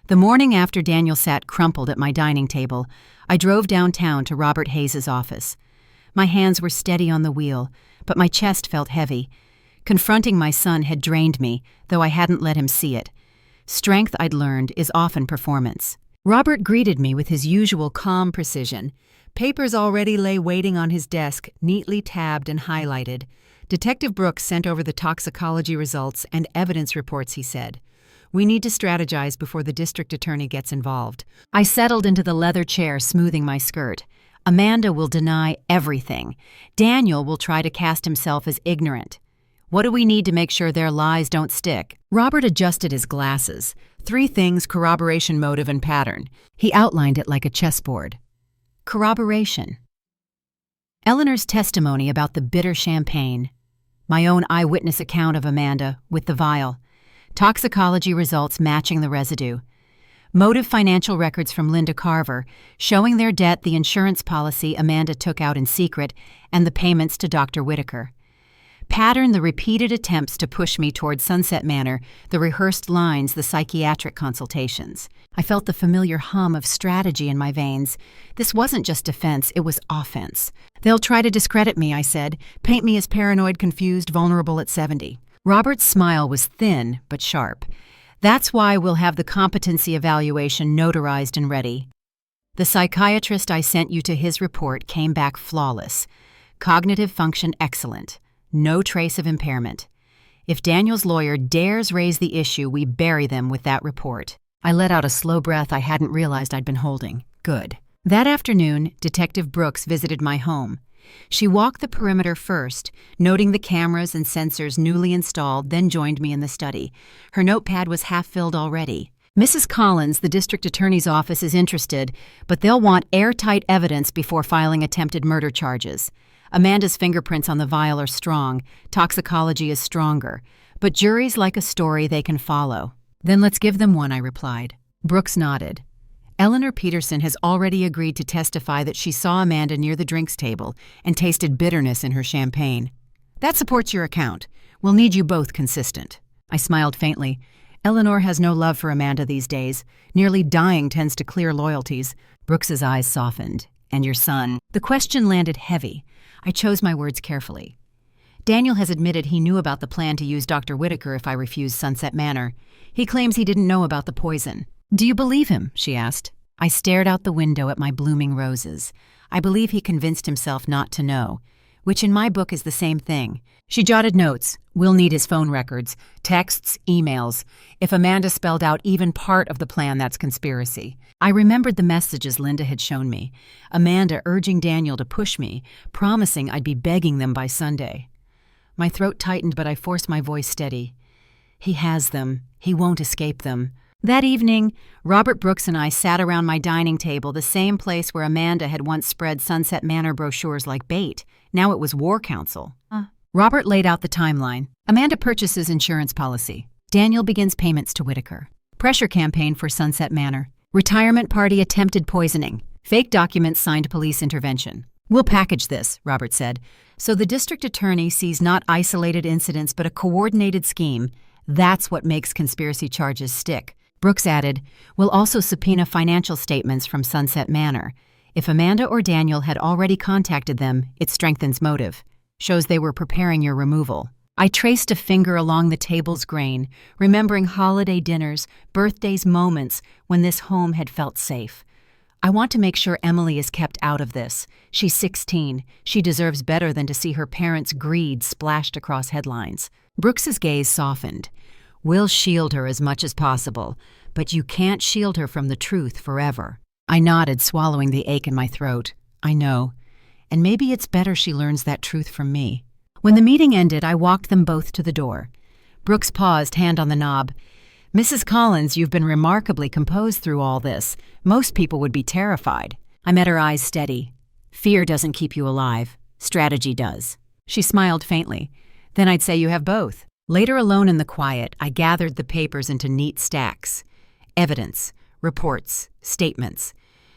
The morning after Daniel sat crumpled at my dining table, I drove downtown to Robert Hayes' office. My hands were steady on the wheel, but my chest felt heavy. Confronting my son had drained me, though I hadn't let him see it. Strength, I'd learned, is often performance. Robert greeted me with his usual calm precision. Papers already lay waiting on his desk, neatly tabbed and highlighted. Detective Brooks sent over the toxicology results and evidence reports, he said. We need to strategize before the district attorney gets involved. I settled into the leather chair, smoothing my skirt. Amanda will deny everything. Daniel will try to cast himself as ignorant. What do we need to make sure their lies don't stick? Robert adjusted his glasses. 3 things: corroboration, motive, and pattern. He outlined it like a chessboard. Corroboration. Eleanor's testimony about the bitter champagne. My own eyewitness account of Amanda with the vial. Toxicology results matching the residue. Motive: financial records from Linda Carver, showing their debt, the insurance policy Amanda took out in secret, and the payments to Dr. Whitaker. Pattern: the repeated attempts to push me toward Sunset Manor, the rehearsed lines, the psychiatric consultations. I felt the familiar hum of strategy in my veins. This wasn't just defense, it was offense. They'll try to discredit me, I said, paint me as paranoid, confused, vulnerable at 70. Robert's smile was thin but sharp. That's why we'll have the competency evaluation notarized and ready. The psychiatrist I sent you to his report came back flawless. Cognitive function excellent. No trace of impairment. If Daniel's lawyer dares raise the issue, we bury them with that report. I let out a slow breath I hadn't realized I'd been holding. Good. That afternoon, Detective Brooks visited my home. She walked the perimeter first, noting the cameras and sensors newly installed, then joined me in the study. Her notepad was half filled already. Mrs. Collins, the district attorney's office, is interested, but they'll want airtight evidence before filing attempted murder charges. Amanda's fingerprints on the vial are strong. Toxicology is stronger. But juries like a story they can follow. Then let's give them one, I replied. Brooks nodded. Eleanor Peterson has already agreed to testify that she saw Amanda near the drinks table and tasted bitterness in her champagne. That supports your account. We'll need you both consistent. I smiled faintly. Eleanor has no love for Amanda these days. Nearly dying tends to clear loyalties. Brooks's eyes softened. And your son? The question landed heavy. I chose my words carefully. Daniel has admitted he knew about the plan to use Dr. Whitaker if I refused Sunset Manor. He claims he didn't know about the poison. Do you believe him? She asked. I stared out the window at my blooming roses. I believe he convinced himself not to know, which in my book is the same thing. She jotted notes. We'll need his phone records, texts, emails. If Amanda spelled out even part of the plan, that's conspiracy. I remembered the messages Linda had shown me. Amanda urging Daniel to push me, promising I'd be begging them by Sunday. My throat tightened, but I forced my voice steady. He has them. He won't escape them. That evening, Robert Brooks and I sat around my dining table, the same place where Amanda had once spread Sunset Manor brochures like bait. Now it was War Council. Robert laid out the timeline. Amanda purchases insurance policy. Daniel begins payments to Whitaker. Pressure campaign for Sunset Manor. Retirement party attempted poisoning. Fake documents signed police intervention. We'll package this, Robert said, so the district attorney sees not isolated incidents but a coordinated scheme. That's what makes conspiracy charges stick. Brooks added, we'll also subpoena financial statements from Sunset Manor. If Amanda or Daniel had already contacted them, it strengthens motive. Shows they were preparing your removal. I traced a finger along the table's grain, remembering holiday dinners, birthdays, moments when this home had felt safe. I want to make sure Emily is kept out of this. She's 16. She deserves better than to see her parents' greed splashed across headlines. Brooks's gaze softened. We'll shield her as much as possible, but you can't shield her from the truth forever. I nodded, swallowing the ache in my throat. I know. And maybe it's better she learns that truth from me. When the meeting ended, I walked them both to the door. Brooks paused, hand on the knob. Mrs. Collins, you've been remarkably composed through all this. Most people would be terrified. I met her eyes steady. Fear doesn't keep you alive. Strategy does. She smiled faintly. Then I'd say you have both. Later, alone in the quiet, I gathered the papers into neat stacks. Evidence. reports, statements.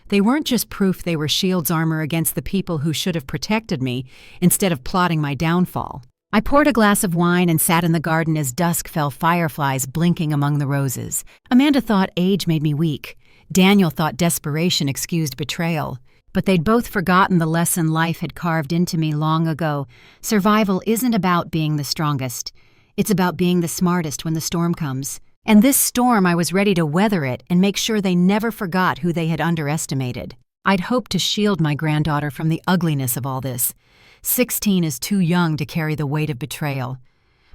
They weren't just proof they were Shield's armor against the people who should have protected me instead of plotting my downfall. I poured a glass of wine and sat in the garden as dusk fell, fireflies blinking among the roses. Amanda thought age made me weak. Daniel thought desperation excused betrayal. But they'd both forgotten the lesson life had carved into me long ago. Survival isn't about being the strongest. It's about being the smartest when the storm comes. And this storm, I was ready to weather it and make sure they never forgot who they had underestimated. I'd hoped to shield my granddaughter from the ugliness of all this. 16 is too young to carry the weight of betrayal.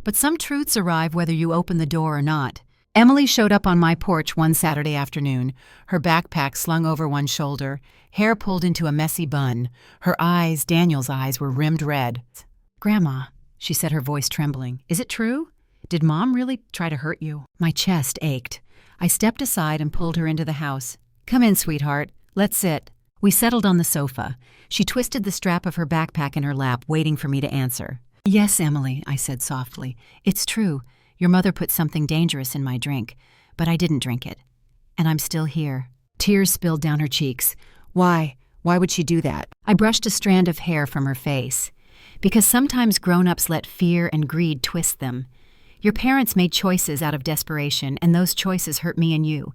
But some truths arrive whether you open the door or not. Emily showed up on my porch one Saturday afternoon, her backpack slung over one shoulder, hair pulled into a messy bun. Her eyes, Daniel's eyes, were rimmed red. "Grandma," she said, her voice trembling, "is it true? Did Mom really try to hurt you?" My chest ached. I stepped aside and pulled her into the house. "Come in, sweetheart. Let's sit." We settled on the sofa. She twisted the strap of her backpack in her lap, waiting for me to answer. "Yes, Emily," I said softly. "It's true. Your mother put something dangerous in my drink, but I didn't drink it. And I'm still here." Tears spilled down her cheeks. "Why? Why would she do that?" I brushed a strand of hair from her face. "Because sometimes grown-ups let fear and greed twist them. Your parents made choices out of desperation, and those choices hurt me and you.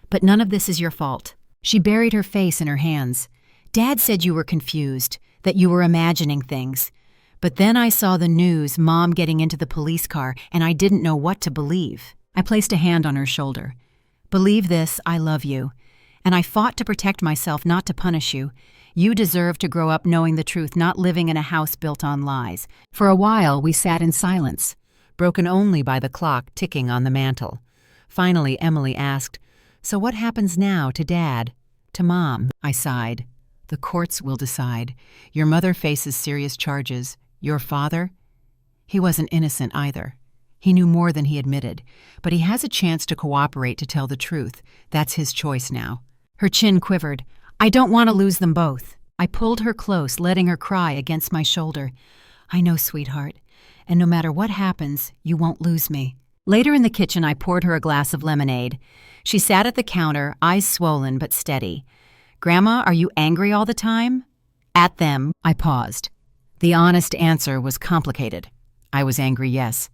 But none of this is your fault." She buried her face in her hands. "Dad said you were confused, that you were imagining things. But then I saw the news, Mom getting into the police car, and I didn't know what to believe." I placed a hand on her shoulder. "Believe this, I love you. And I fought to protect myself, not to punish you. You deserve to grow up knowing the truth, not living in a house built on lies." For a while, we sat in silence, broken only by the clock ticking on the mantel. Finally, Emily asked, "So what happens now to Dad? To Mom?" I sighed. "The courts will decide. Your mother faces serious charges. Your father? He wasn't innocent either. He knew more than he admitted. But he has a chance to cooperate, to tell the truth. That's his choice now." Her chin quivered. "I don't want to lose them both." I pulled her close, letting her cry against my shoulder. "I know, sweetheart. And no matter what happens, you won't lose me." Later in the kitchen, I poured her a glass of lemonade. She sat at the counter, eyes swollen but steady. "Grandma, are you angry all the time?" "At them." I paused. The honest answer was complicated. I was angry, yes.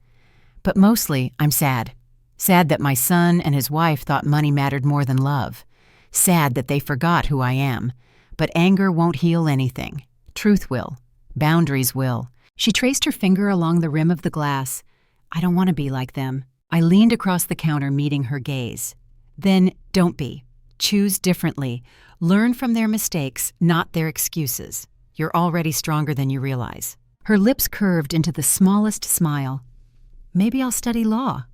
But mostly, I'm sad. Sad that my son and his wife thought money mattered more than love. Sad that they forgot who I am. But anger won't heal anything. Truth will. Boundaries will. She traced her finger along the rim of the glass. "I don't want to be like them." I leaned across the counter, meeting her gaze. "Then don't be. Choose differently. Learn from their mistakes, not their excuses. You're already stronger than you realize." Her lips curved into the smallest smile. "Maybe I'll study law.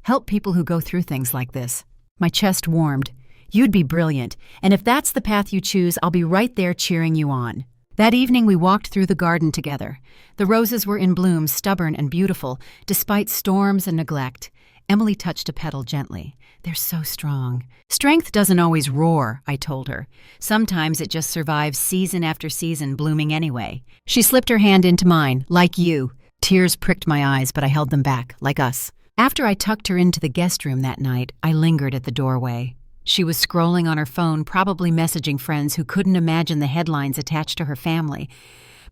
Help people who go through things like this." My chest warmed. "You'd be brilliant, and if that's the path you choose, I'll be right there cheering you on." That evening we walked through the garden together. The roses were in bloom, stubborn and beautiful, despite storms and neglect. Emily touched a petal gently. "They're so strong." "Strength doesn't always roar," I told her. "Sometimes it just survives season after season, blooming anyway." She slipped her hand into mine. "Like you." Tears pricked my eyes, but I held them back, like us. After I tucked her into the guest room that night, I lingered at the doorway. She was scrolling on her phone, probably messaging friends who couldn't imagine the headlines attached to her family.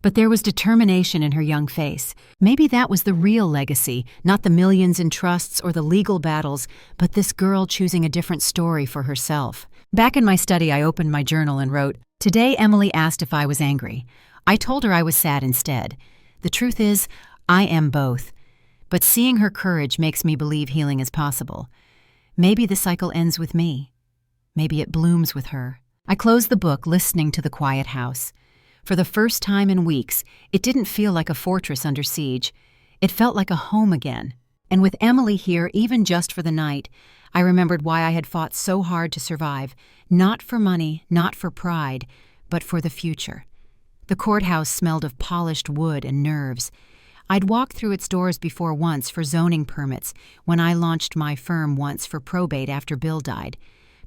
But there was determination in her young face. Maybe that was the real legacy, not the millions in trusts or the legal battles, but this girl choosing a different story for herself. Back in my study, I opened my journal and wrote, "Today, Emily asked if I was angry. I told her I was sad instead. The truth is, I am both. But seeing her courage makes me believe healing is possible. Maybe the cycle ends with me. Maybe it blooms with her." I closed the book, listening to the quiet house. For the first time in weeks, it didn't feel like a fortress under siege. It felt like a home again. And with Emily here, even just for the night, I remembered why I had fought so hard to survive. Not for money, not for pride, but for the future. The courthouse smelled of polished wood and nerves. I'd walked through its doors before once for zoning permits, when I launched my firm once for probate after Bill died.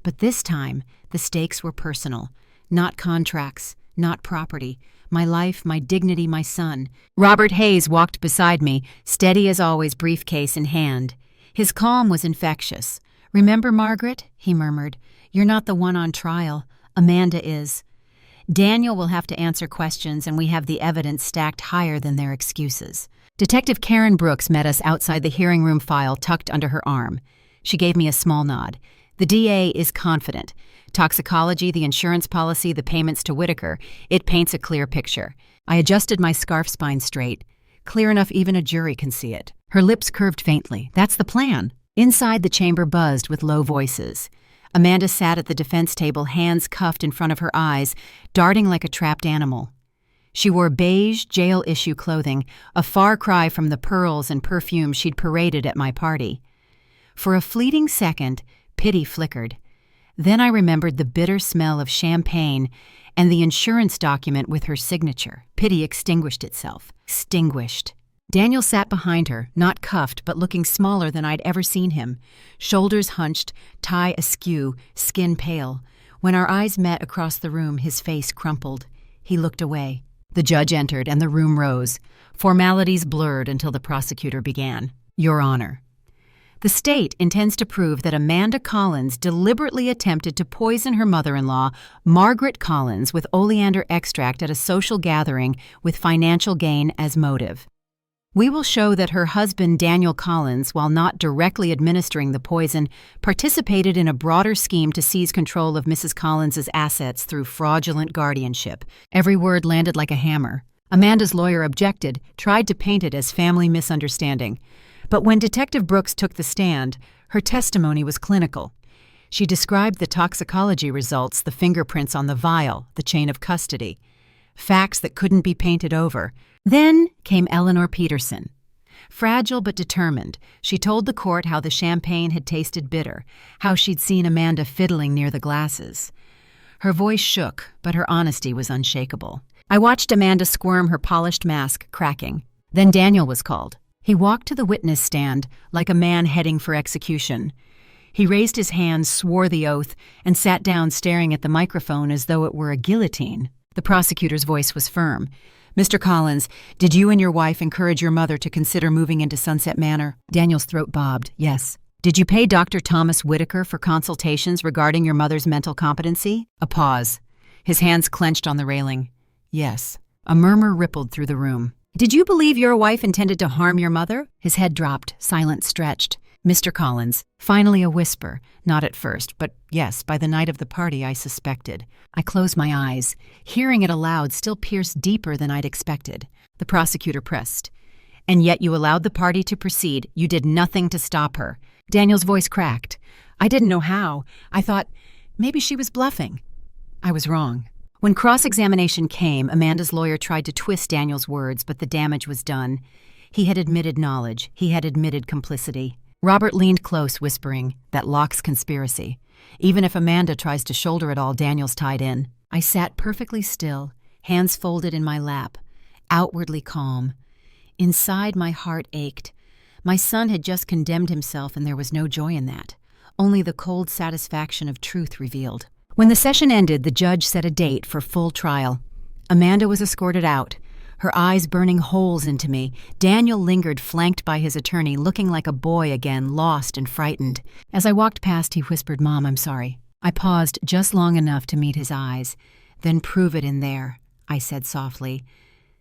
But this time, the stakes were personal. Not contracts, not property. My life, my dignity, my son. Robert Hayes walked beside me, steady as always, briefcase in hand. His calm was infectious. "Remember, Margaret?" he murmured. "You're not the one on trial. Amanda is. Daniel will have to answer questions, and we have the evidence stacked higher than their excuses." Detective Karen Brooks met us outside the hearing room, file tucked under her arm. She gave me a small nod. The DA is confident. Toxicology, the insurance policy, the payments to Whitaker, it paints a clear picture. I adjusted my scarf spine straight. Clear enough even a jury can see it. Her lips curved faintly. That's the plan. Inside, the chamber buzzed with low voices. Amanda sat at the defense table, hands cuffed in front of her eyes, darting like a trapped animal. She wore beige, jail-issue clothing, a far cry from the pearls and perfume she'd paraded at my party. For a fleeting second, pity flickered. Then I remembered the bitter smell of champagne and the insurance document with her signature. Pity extinguished itself. Extinguished. Daniel sat behind her, not cuffed, but looking smaller than I'd ever seen him. Shoulders hunched, tie askew, skin pale. When our eyes met across the room, his face crumpled. He looked away. The judge entered, and the room rose. Formalities blurred until the prosecutor began. "Your Honor, the state intends to prove that Amanda Collins deliberately attempted to poison her mother-in-law, Margaret Collins, with oleander extract at a social gathering with financial gain as motive. We will show that her husband, Daniel Collins, while not directly administering the poison, participated in a broader scheme to seize control of Mrs. Collins's assets through fraudulent guardianship." Every word landed like a hammer. Amanda's lawyer objected, tried to paint it as family misunderstanding. But when Detective Brooks took the stand, her testimony was clinical. She described the toxicology results, the fingerprints on the vial, the chain of custody. Facts that couldn't be painted over. Then came Eleanor Peterson. Fragile but determined, she told the court how the champagne had tasted bitter, how she'd seen Amanda fiddling near the glasses. Her voice shook, but her honesty was unshakable. I watched Amanda squirm, her polished mask cracking. Then Daniel was called. He walked to the witness stand like a man heading for execution. He raised his hands, swore the oath, and sat down staring at the microphone as though it were a guillotine. The prosecutor's voice was firm. "Mr. Collins, did you and your wife encourage your mother to consider moving into Sunset Manor?" Daniel's throat bobbed. "Yes." "Did you pay Dr. Thomas Whitaker for consultations regarding your mother's mental competency?" A pause. His hands clenched on the railing. "Yes." A murmur rippled through the room. "Did you believe your wife intended to harm your mother?" His head dropped, silence stretched. "Mr. Collins," finally a whisper, not at first, but yes, by the night of the party I suspected. I closed my eyes. Hearing it aloud still pierced deeper than I'd expected. The prosecutor pressed. "And yet you allowed the party to proceed. You did nothing to stop her." Daniel's voice cracked. I didn't know how. I thought, maybe she was bluffing. I was wrong. When cross-examination came, Amanda's lawyer tried to twist Daniel's words, but the damage was done. He had admitted knowledge. He had admitted complicity. Robert leaned close, whispering, "That Locke's conspiracy. Even if Amanda tries to shoulder it all, Daniel's tied in." I sat perfectly still, hands folded in my lap, outwardly calm. Inside, my heart ached. My son had just condemned himself, and there was no joy in that. Only the cold satisfaction of truth revealed. When the session ended, the judge set a date for full trial. Amanda was escorted out, her eyes burning holes into me. Daniel lingered, flanked by his attorney, looking like a boy again, lost and frightened. As I walked past, he whispered, "Mom, I'm sorry." I paused just long enough to meet his eyes. "Then prove it in there," I said softly.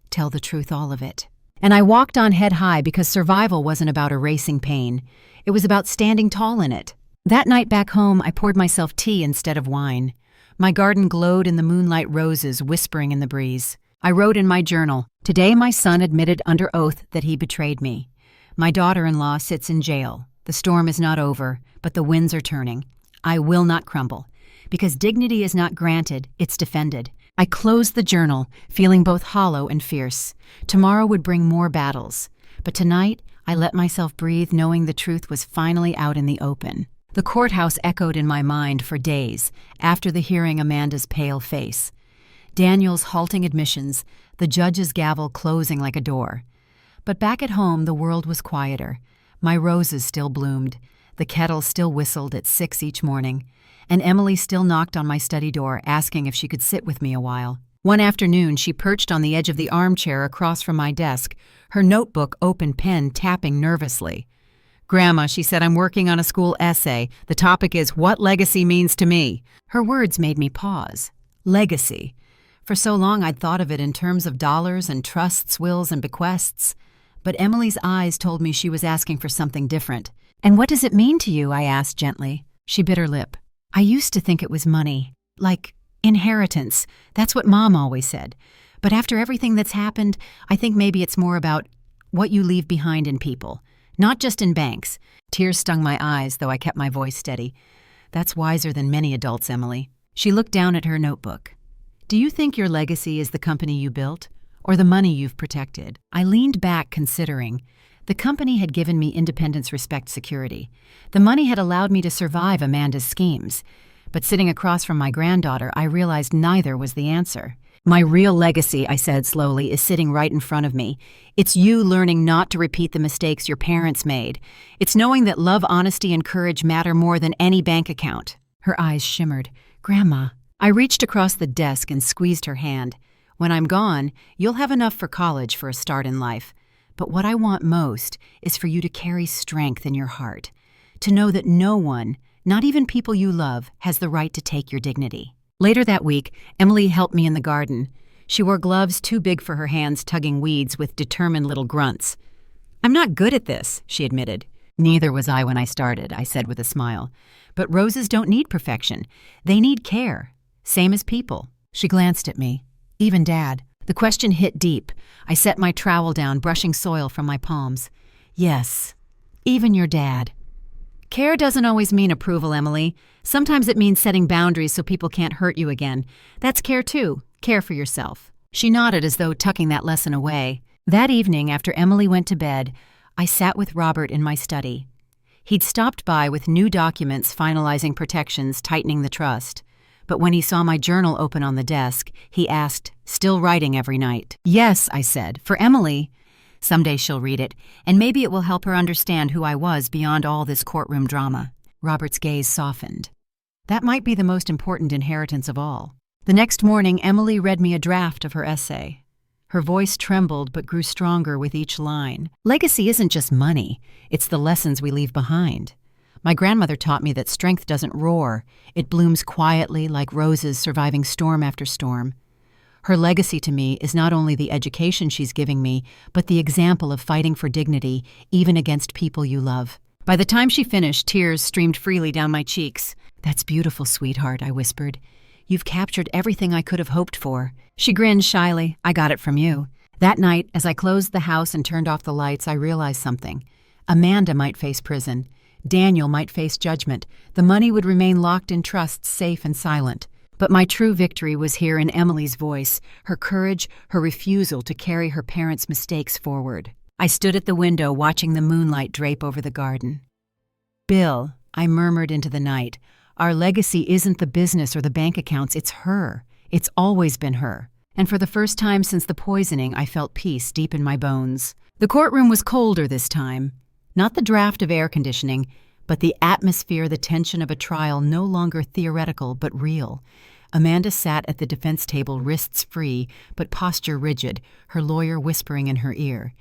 "Tell the truth, all of it." And I walked on head high because survival wasn't about erasing pain. It was about standing tall in it. That night back home, I poured myself tea instead of wine. My garden glowed in the moonlight, roses whispering in the breeze. I wrote in my journal, "Today my son admitted under oath that he betrayed me. My daughter-in-law sits in jail. The storm is not over, but the winds are turning. I will not crumble. Because dignity is not granted, it's defended." I closed the journal, feeling both hollow and fierce. Tomorrow would bring more battles. But tonight, I let myself breathe, knowing the truth was finally out in the open. The courthouse echoed in my mind for days, after the hearing, Amanda's pale face. Daniel's halting admissions, the judge's gavel closing like a door. But back at home, the world was quieter. My roses still bloomed. The kettle still whistled at 6 each morning. And Emily still knocked on my study door, asking if she could sit with me a while. One afternoon, she perched on the edge of the armchair across from my desk, her notebook, open, pen tapping nervously. "Grandma," she said, "I'm working on a school essay. The topic is what legacy means to me." Her words made me pause. Legacy. For so long I'd thought of it in terms of dollars and trusts, wills, and bequests. But Emily's eyes told me she was asking for something different. "And what does it mean to you?" I asked gently. She bit her lip. "I used to think it was money. Like inheritance. That's what Mom always said. But after everything that's happened, I think maybe it's more about what you leave behind in people. Not just in banks." Tears stung my eyes, though I kept my voice steady. "That's wiser than many adults, Emily." She looked down at her notebook. "Do you think your legacy is the company you built, or the money you've protected?" I leaned back, considering. The company had given me independence, respect, security. The money had allowed me to survive Amanda's schemes. But sitting across from my granddaughter, I realized neither was the answer. "My real legacy," I said slowly, "is sitting right in front of me. It's you learning not to repeat the mistakes your parents made. It's knowing that love, honesty, and courage matter more than any bank account." Her eyes shimmered. "Grandma." I reached across the desk and squeezed her hand. "When I'm gone, you'll have enough for college for a start in life. But what I want most is for you to carry strength in your heart. To know that no one, not even people you love, has the right to take your dignity." Later that week, Emily helped me in the garden. She wore gloves too big for her hands, tugging weeds with determined little grunts. "I'm not good at this," she admitted. "Neither was I when I started," I said with a smile. "But roses don't need perfection. They need care. Same as people." She glanced at me. "Even Dad." The question hit deep. I set my trowel down, brushing soil from my palms. "Yes, even your dad." "Care doesn't always mean approval, Emily. Sometimes it means setting boundaries so people can't hurt you again. That's care too. Care for yourself." She nodded as though tucking that lesson away. That evening, after Emily went to bed, I sat with Robert in my study. He'd stopped by with new documents finalizing protections, tightening the trust. But when he saw my journal open on the desk, he asked, "Still writing every night?" "Yes," I said. "For Emily. Someday she'll read it, and maybe it will help her understand who I was beyond all this courtroom drama." Robert's gaze softened. That might be the most important inheritance of all. The next morning, Emily read me a draft of her essay. Her voice trembled but grew stronger with each line. "Legacy isn't just money. It's the lessons we leave behind. My grandmother taught me that strength doesn't roar. It blooms quietly like roses surviving storm after storm. Her legacy to me is not only the education she's giving me, but the example of fighting for dignity, even against people you love." By the time she finished, tears streamed freely down my cheeks. "That's beautiful, sweetheart," I whispered. "You've captured everything I could have hoped for." She grinned shyly. "I got it from you." That night, as I closed the house and turned off the lights, I realized something. Amanda might face prison. Daniel might face judgment. The money would remain locked in trusts, safe and silent. But my true victory was here in Emily's voice, her courage, her refusal to carry her parents' mistakes forward. I stood at the window watching the moonlight drape over the garden. "Bill," I murmured into the night, "our legacy isn't the business or the bank accounts, it's her. It's always been her." And for the first time since the poisoning, I felt peace deep in my bones. The courtroom was colder this time. Not the draft of air conditioning, but the atmosphere, the tension of a trial no longer theoretical but real. Amanda sat at the defense table, wrists free, but posture rigid, her lawyer whispering in her ear.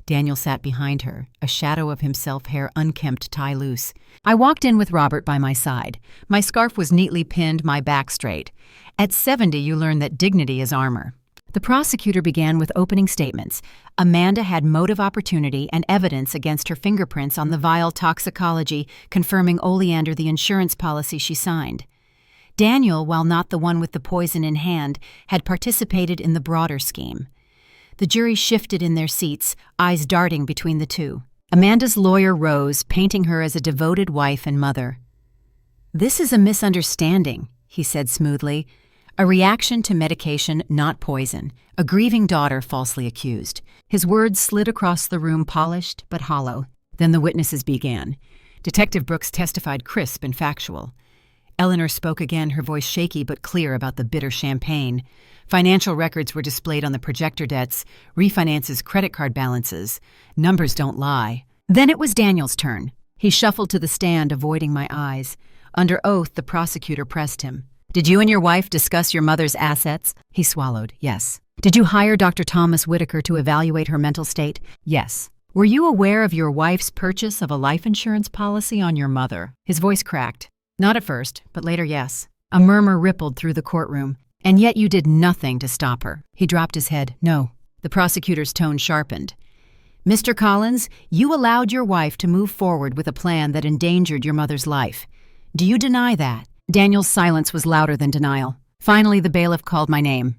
Daniel sat behind her, a shadow of himself, hair unkempt, tie loose. I walked in with Robert by my side. My scarf was neatly pinned, my back straight. At 70, you learn that dignity is armor. The prosecutor began with opening statements. Amanda had motive, opportunity, and evidence against her fingerprints on the vial toxicology, confirming Oleander the insurance policy she signed. Daniel, while not the one with the poison in hand, had participated in the broader scheme. The jury shifted in their seats, eyes darting between the two. Amanda's lawyer rose, painting her as a devoted wife and mother. "This is a misunderstanding," he said smoothly. "A reaction to medication, not poison. A grieving daughter falsely accused." His words slid across the room, polished but hollow. Then the witnesses began. Detective Brooks testified crisp and factual. Eleanor spoke again, her voice shaky but clear about the bitter champagne. Financial records were displayed on the projector debts, refinances, credit card balances. Numbers don't lie. Then it was Daniel's turn. He shuffled to the stand, avoiding my eyes. Under oath, the prosecutor pressed him. "Did you and your wife discuss your mother's assets?" He swallowed. "Yes." "Did you hire Dr. Thomas Whitaker to evaluate her mental state?" "Yes." "Were you aware of your wife's purchase of a life insurance policy on your mother?" His voice cracked. "Not at first, but later, yes." A murmur rippled through the courtroom. "And yet you did nothing to stop her." He dropped his head. "No." The prosecutor's tone sharpened. "Mr. Collins, you allowed your wife to move forward with a plan that endangered your mother's life. Do you deny that?" Daniel's silence was louder than denial. Finally, the bailiff called my name.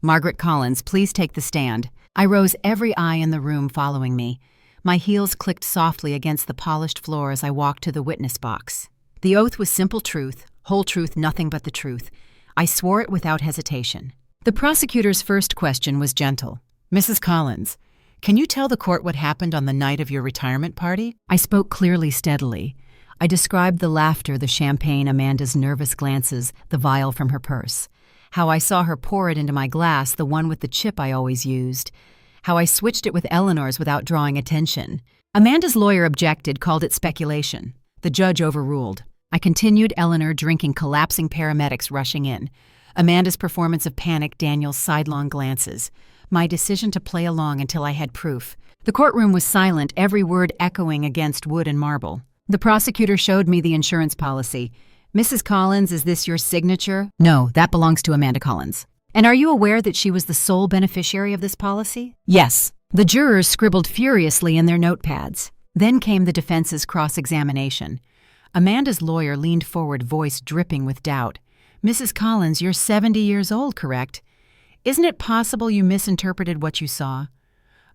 "Margaret Collins, please take the stand." I rose, every eye in the room following me. My heels clicked softly against the polished floor as I walked to the witness box. The oath was simple truth, whole truth, nothing but the truth. I swore it without hesitation. The prosecutor's first question was gentle. "Mrs. Collins, can you tell the court what happened on the night of your retirement party?" I spoke clearly, steadily. I described the laughter, the champagne, Amanda's nervous glances, the vial from her purse. How I saw her pour it into my glass, the one with the chip I always used. How I switched it with Eleanor's without drawing attention. Amanda's lawyer objected, called it speculation. The judge overruled. I continued, Eleanor drinking, collapsing paramedics rushing in. Amanda's performance of panic, Daniel's sidelong glances. My decision to play along until I had proof. The courtroom was silent, every word echoing against wood and marble. The prosecutor showed me the insurance policy. "Mrs. Collins, is this your signature?" "No, that belongs to Amanda Collins." "And are you aware that she was the sole beneficiary of this policy?" "Yes." The jurors scribbled furiously in their notepads. Then came the defense's cross-examination. Amanda's lawyer leaned forward, voice dripping with doubt. "Mrs. Collins, you're 70 years old, correct? Isn't it possible you misinterpreted what you saw?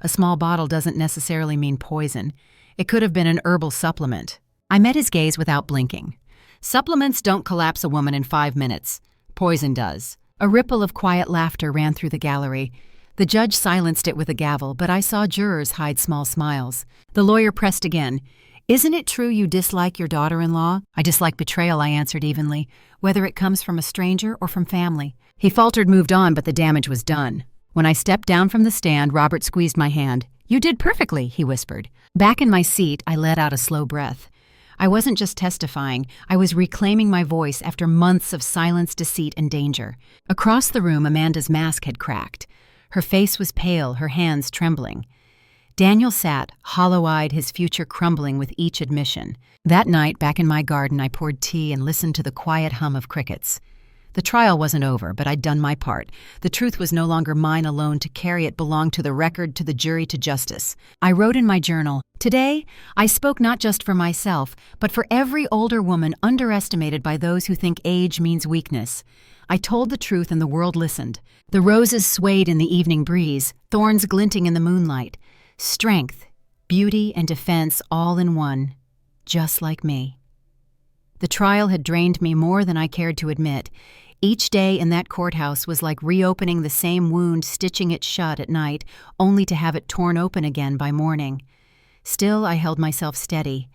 A small bottle doesn't necessarily mean poison. It could have been an herbal supplement." I met his gaze without blinking. "Supplements don't collapse a woman in 5 minutes. Poison does." A ripple of quiet laughter ran through the gallery. The judge silenced it with a gavel, but I saw jurors hide small smiles. The lawyer pressed again. "Isn't it true you dislike your daughter-in-law?" "I dislike betrayal," I answered evenly, "whether it comes from a stranger or from family." He faltered, moved on, but the damage was done. When I stepped down from the stand, Robert squeezed my hand. "You did perfectly," he whispered. Back in my seat, I let out a slow breath. I wasn't just testifying, I was reclaiming my voice after months of silence, deceit, and danger. Across the room, Amanda's mask had cracked. Her face was pale, her hands trembling. Daniel sat, hollow-eyed, his future crumbling with each admission. That night, back in my garden, I poured tea and listened to the quiet hum of crickets. The trial wasn't over, but I'd done my part. The truth was no longer mine alone to carry. It belonged to the record, to the jury, to justice. I wrote in my journal, "Today, I spoke not just for myself, but for every older woman underestimated by those who think age means weakness. I told the truth and the world listened. The roses swayed in the evening breeze, thorns glinting in the moonlight. Strength, beauty, and defense all in one, just like me." The trial had drained me more than I cared to admit. Each day in that courthouse was like reopening the same wound, stitching it shut at night, only to have it torn open again by morning. Still, I held myself steady.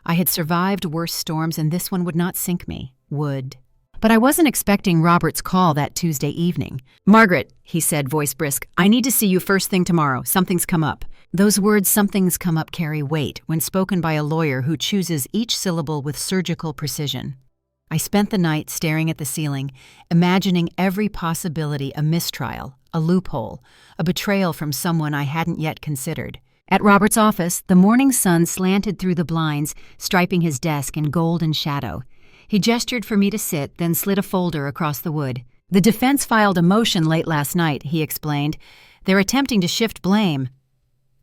I had survived worse storms, and this one would not sink me. Would. But I wasn't expecting Robert's call that Tuesday evening. "Margaret," he said, voice brisk, "I need to see you first thing tomorrow. Something's come up." Those words, "something's come up," carry weight when spoken by a lawyer who chooses each syllable with surgical precision. I spent the night staring at the ceiling, imagining every possibility: a mistrial, a loophole, a betrayal from someone I hadn't yet considered. At Robert's office, the morning sun slanted through the blinds, striping his desk in golden shadow. He gestured for me to sit, then slid a folder across the wood. "The defense filed a motion late last night," he explained. "They're attempting to shift blame.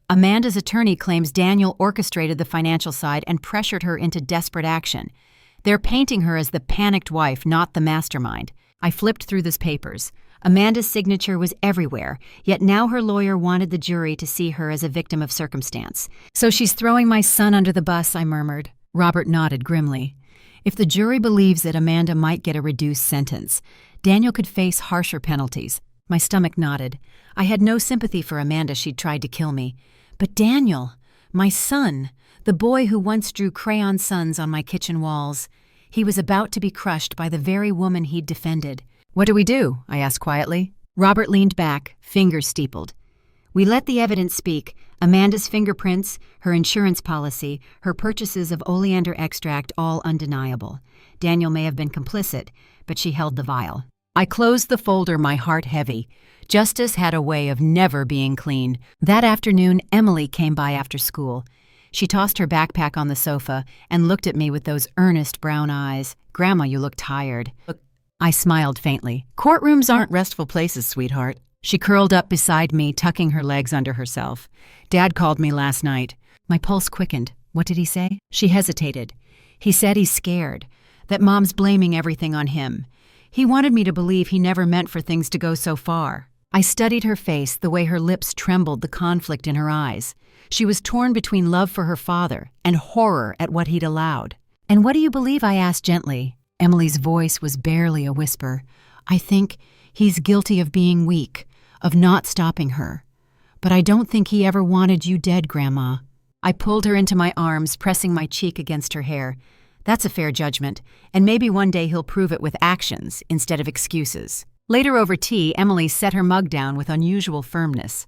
Amanda's attorney claims Daniel orchestrated the financial side and pressured her into desperate action. They're painting her as the panicked wife, not the mastermind." I flipped through those papers. Amanda's signature was everywhere, yet now her lawyer wanted the jury to see her as a victim of circumstance. "So she's throwing my son under the bus," I murmured. Robert nodded grimly. "If the jury believes that Amanda might get a reduced sentence, Daniel could face harsher penalties." My stomach knotted. I had no sympathy for Amanda. She'd tried to kill me. But Daniel, my son, the boy who once drew crayon suns on my kitchen walls, he was about to be crushed by the very woman he'd defended. "What do we do?" I asked quietly. Robert leaned back, fingers steepled. "We let the evidence speak. Amanda's fingerprints, her insurance policy, her purchases of oleander extract, all undeniable. Daniel may have been complicit, but she held the vial." I closed the folder, my heart heavy. Justice had a way of never being clean. That afternoon, Emily came by after school. She tossed her backpack on the sofa and looked at me with those earnest brown eyes. "Grandma, you look tired." I smiled faintly. "Courtrooms aren't restful places, sweetheart." She curled up beside me, tucking her legs under herself. "Dad called me last night." My pulse quickened. "What did he say?" She hesitated. "He said he's scared, that Mom's blaming everything on him. He wanted me to believe he never meant for things to go so far." I studied her face, the way her lips trembled, the conflict in her eyes. She was torn between love for her father and horror at what he'd allowed. "And what do you believe?" I asked gently. Emily's voice was barely a whisper. "I think he's guilty of being weak, of not stopping her. But I don't think he ever wanted you dead, Grandma." I pulled her into my arms, pressing my cheek against her hair. "That's a fair judgment, and maybe one day he'll prove it with actions instead of excuses." Later over tea, Emily set her mug down with unusual firmness.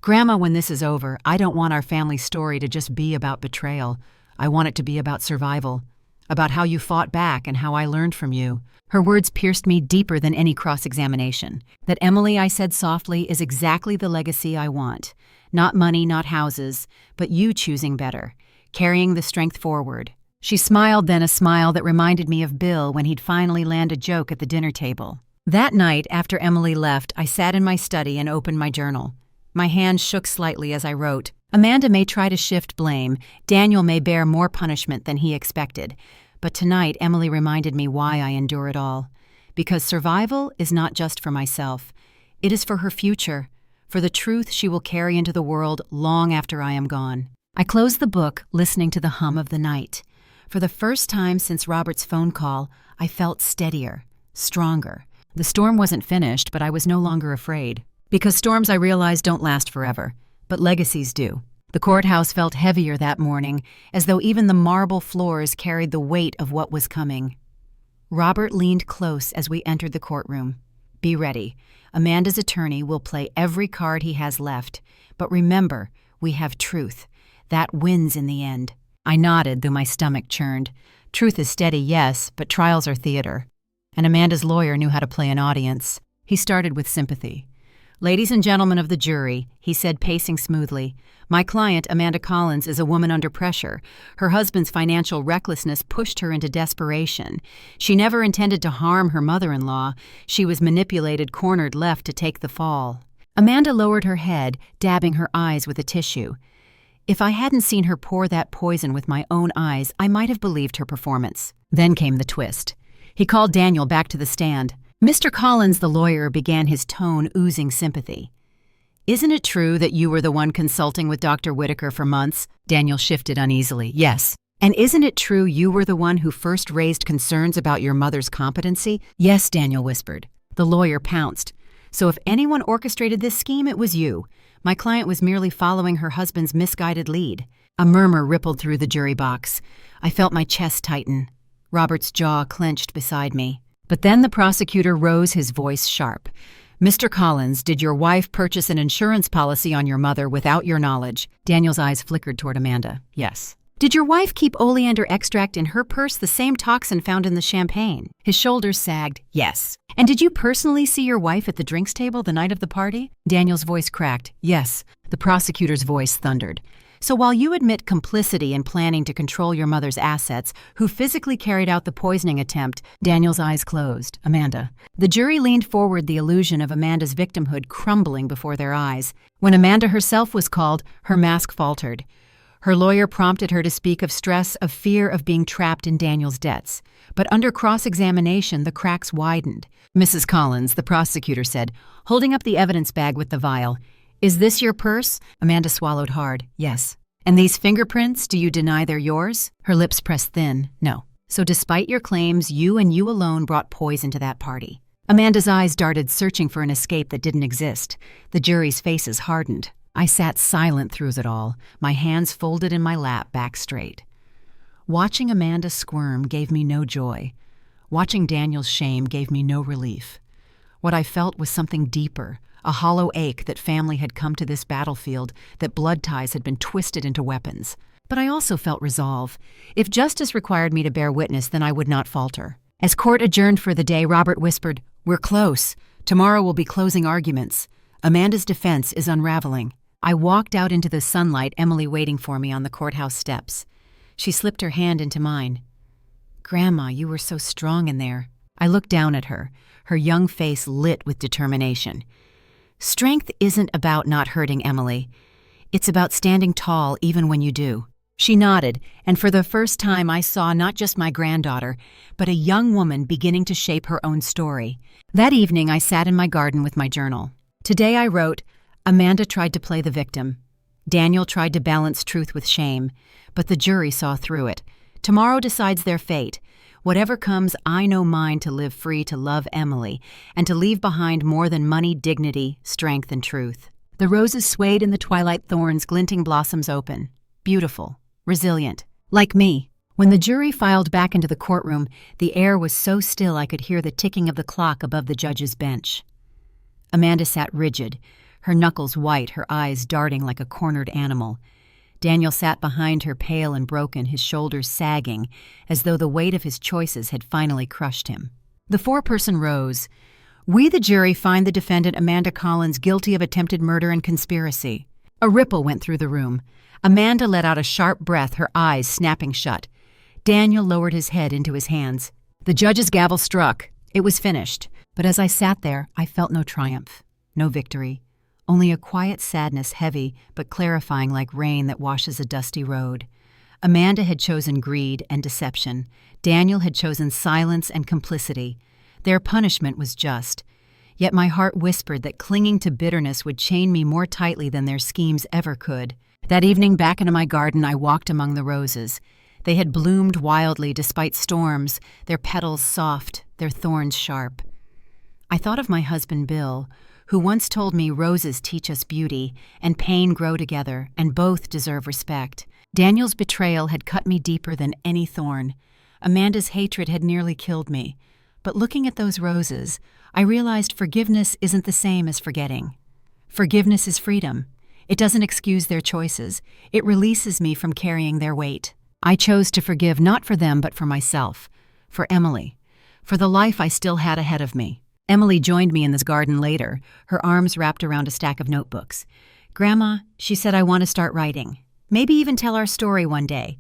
"Grandma, when this is over, I don't want our family story to just be about betrayal. I want it to be about survival, about how you fought back and how I learned from you." Her words pierced me deeper than any cross-examination. "That, Emily," I said softly, "is exactly the legacy I want. Not money, not houses, but you choosing better, carrying the strength forward." She smiled then, a smile that reminded me of Bill when he'd finally land a joke at the dinner table. That night, after Emily left, I sat in my study and opened my journal. My hand shook slightly as I wrote. "Amanda may try to shift blame. Daniel may bear more punishment than he expected. But tonight, Emily reminded me why I endure it all. Because survival is not just for myself. It is for her future, for the truth she will carry into the world long after I am gone." I closed the book, listening to the hum of the night. For the first time since Robert's phone call, I felt steadier, stronger. The storm wasn't finished, but I was no longer afraid. Because storms, I realized, don't last forever, but legacies do. The courthouse felt heavier that morning, as though even the marble floors carried the weight of what was coming. Robert leaned close as we entered the courtroom. "Be ready. Amanda's attorney will play every card he has left. But remember, we have truth. That wins in the end." I nodded, though my stomach churned. Truth is steady, yes, but trials are theater. And Amanda's lawyer knew how to play an audience. He started with sympathy. "Ladies and gentlemen of the jury," he said, pacing smoothly, "my client, Amanda Collins, is a woman under pressure. Her husband's financial recklessness pushed her into desperation. She never intended to harm her mother-in-law. She was manipulated, cornered, left to take the fall." Amanda lowered her head, dabbing her eyes with a tissue. If I hadn't seen her pour that poison with my own eyes, I might have believed her performance. Then came the twist. He called Daniel back to the stand. "Mr. Collins," the lawyer began, his tone oozing sympathy. "Isn't it true that you were the one consulting with Dr. Whitaker for months?" Daniel shifted uneasily. "Yes." "And isn't it true you were the one who first raised concerns about your mother's competency?" "Yes," Daniel whispered. The lawyer pounced. "So if anyone orchestrated this scheme, it was you. My client was merely following her husband's misguided lead." A murmur rippled through the jury box. I felt my chest tighten. Robert's jaw clenched beside me. But then the prosecutor rose, his voice sharp. "Mr. Collins, did your wife purchase an insurance policy on your mother without your knowledge?" Daniel's eyes flickered toward Amanda. "Yes." "Did your wife keep oleander extract in her purse, the same toxin found in the champagne?" His shoulders sagged. "Yes." "And did you personally see your wife at the drinks table the night of the party?" Daniel's voice cracked. "Yes." The prosecutor's voice thundered. "So while you admit complicity in planning to control your mother's assets, who physically carried out the poisoning attempt?" Daniel's eyes closed. "Amanda." The jury leaned forward, the illusion of Amanda's victimhood crumbling before their eyes. When Amanda herself was called, her mask faltered. Her lawyer prompted her to speak of stress, of fear of being trapped in Daniel's debts. But under cross-examination, the cracks widened. "Mrs. Collins," the prosecutor said, holding up the evidence bag with the vial, "is this your purse?" Amanda swallowed hard. "Yes." "And these fingerprints, do you deny they're yours?" Her lips pressed thin. "No." "So despite your claims, you and you alone brought poison to that party." Amanda's eyes darted, searching for an escape that didn't exist. The jury's faces hardened. I sat silent through it all, my hands folded in my lap, back straight. Watching Amanda squirm gave me no joy. Watching Daniel's shame gave me no relief. What I felt was something deeper, a hollow ache that family had come to this battlefield, that blood ties had been twisted into weapons. But I also felt resolve. If justice required me to bear witness, then I would not falter. As court adjourned for the day, Robert whispered, We're close. Tomorrow will be closing arguments. Amanda's defense is unraveling. I walked out into the sunlight, Emily waiting for me on the courthouse steps. She slipped her hand into mine. Grandma, you were so strong in there. I looked down at her, her young face lit with determination. Strength isn't about not hurting, Emily. It's about standing tall even when you do. She nodded, and for the first time I saw not just my granddaughter, but a young woman beginning to shape her own story. That evening I sat in my garden with my journal. Today I wrote, Amanda tried to play the victim. Daniel tried to balance truth with shame, but the jury saw through it. Tomorrow decides their fate. Whatever comes, I know mine to live free to love Emily and to leave behind more than money, dignity, strength, and truth. The roses swayed in the twilight, thorns, glinting blossoms open. Beautiful, resilient, like me. When the jury filed back into the courtroom, the air was so still I could hear the ticking of the clock above the judge's bench. Amanda sat rigid, her knuckles white, her eyes darting like a cornered animal. Daniel sat behind her, pale and broken, his shoulders sagging, as though the weight of his choices had finally crushed him. The foreperson rose. We, the jury, find the defendant Amanda Collins guilty of attempted murder and conspiracy. A ripple went through the room. Amanda let out a sharp breath, her eyes snapping shut. Daniel lowered his head into his hands. The judge's gavel struck. It was finished. But as I sat there, I felt no triumph, no victory. Only a quiet sadness, heavy but clarifying like rain that washes a dusty road. Amanda had chosen greed and deception. Daniel had chosen silence and complicity. Their punishment was just. Yet my heart whispered that clinging to bitterness would chain me more tightly than their schemes ever could. That evening, back into my garden, I walked among the roses. They had bloomed wildly despite storms, their petals soft, their thorns sharp. I thought of my husband, Bill, who once told me roses teach us beauty and pain grow together, and both deserve respect. Daniel's betrayal had cut me deeper than any thorn. Amanda's hatred had nearly killed me. But looking at those roses, I realized forgiveness isn't the same as forgetting. Forgiveness is freedom. It doesn't excuse their choices. It releases me from carrying their weight. I chose to forgive not for them but for myself, for Emily, for the life I still had ahead of me. Emily joined me in this garden later, her arms wrapped around a stack of notebooks. Grandma, she said, I want to start writing. Maybe even tell our story one day.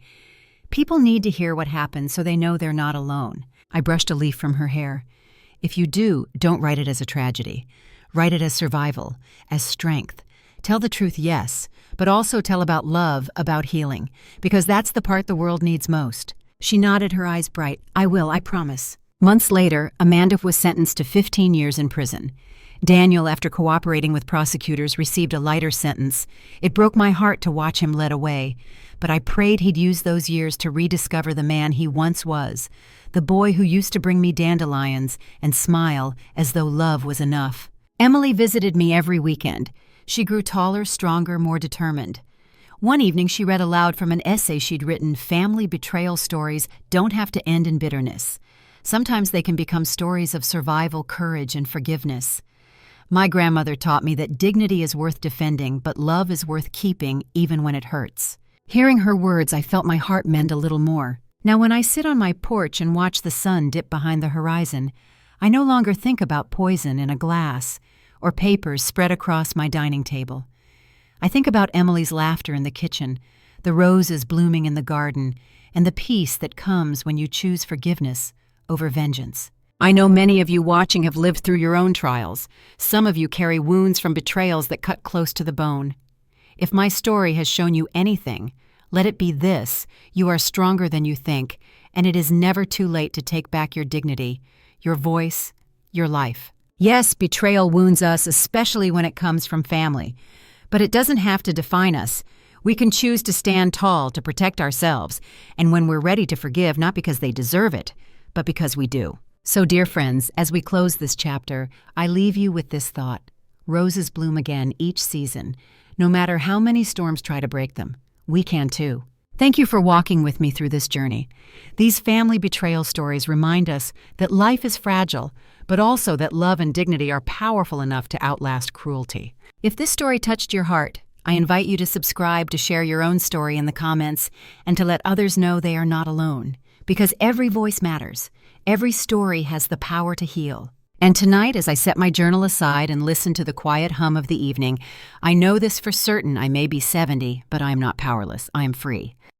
People need to hear what happened so they know they're not alone. I brushed a leaf from her hair. If you do, don't write it as a tragedy. Write it as survival, as strength. Tell the truth, yes, but also tell about love, about healing, because that's the part the world needs most. She nodded, her eyes bright. I will, I promise. Months later, Amanda was sentenced to 15 years in prison. Daniel, after cooperating with prosecutors, received a lighter sentence. It broke my heart to watch him led away, but I prayed he'd use those years to rediscover the man he once was, the boy who used to bring me dandelions and smile as though love was enough. Emily visited me every weekend. She grew taller, stronger, more determined. One evening she read aloud from an essay she'd written, Family betrayal stories don't have to end in bitterness. Sometimes they can become stories of survival, courage, and forgiveness. My grandmother taught me that dignity is worth defending, but love is worth keeping even when it hurts. Hearing her words, I felt my heart mend a little more. Now when I sit on my porch and watch the sun dip behind the horizon, I no longer think about poison in a glass or papers spread across my dining table. I think about Emily's laughter in the kitchen, the roses blooming in the garden, and the peace that comes when you choose forgiveness over vengeance. I know many of you watching have lived through your own trials. Some of you carry wounds from betrayals that cut close to the bone. If my story has shown you anything, let it be this: you are stronger than you think, and it is never too late to take back your dignity, your voice, your life. Yes, betrayal wounds us, especially when it comes from family, but it doesn't have to define us. We can choose to stand tall, to protect ourselves, and when we're ready to forgive, not because they deserve it, but because we do. So, dear friends, as we close this chapter, I leave you with this thought. Roses bloom again each season. No matter how many storms try to break them, we can too. Thank you for walking with me through this journey. These family betrayal stories remind us that life is fragile, but also that love and dignity are powerful enough to outlast cruelty. If this story touched your heart, I invite you to subscribe, to share your own story in the comments, and to let others know they are not alone. Because every voice matters. Every story has the power to heal. And tonight, as I set my journal aside and listen to the quiet hum of the evening, I know this for certain: I may be 70, but I am not powerless. I am free.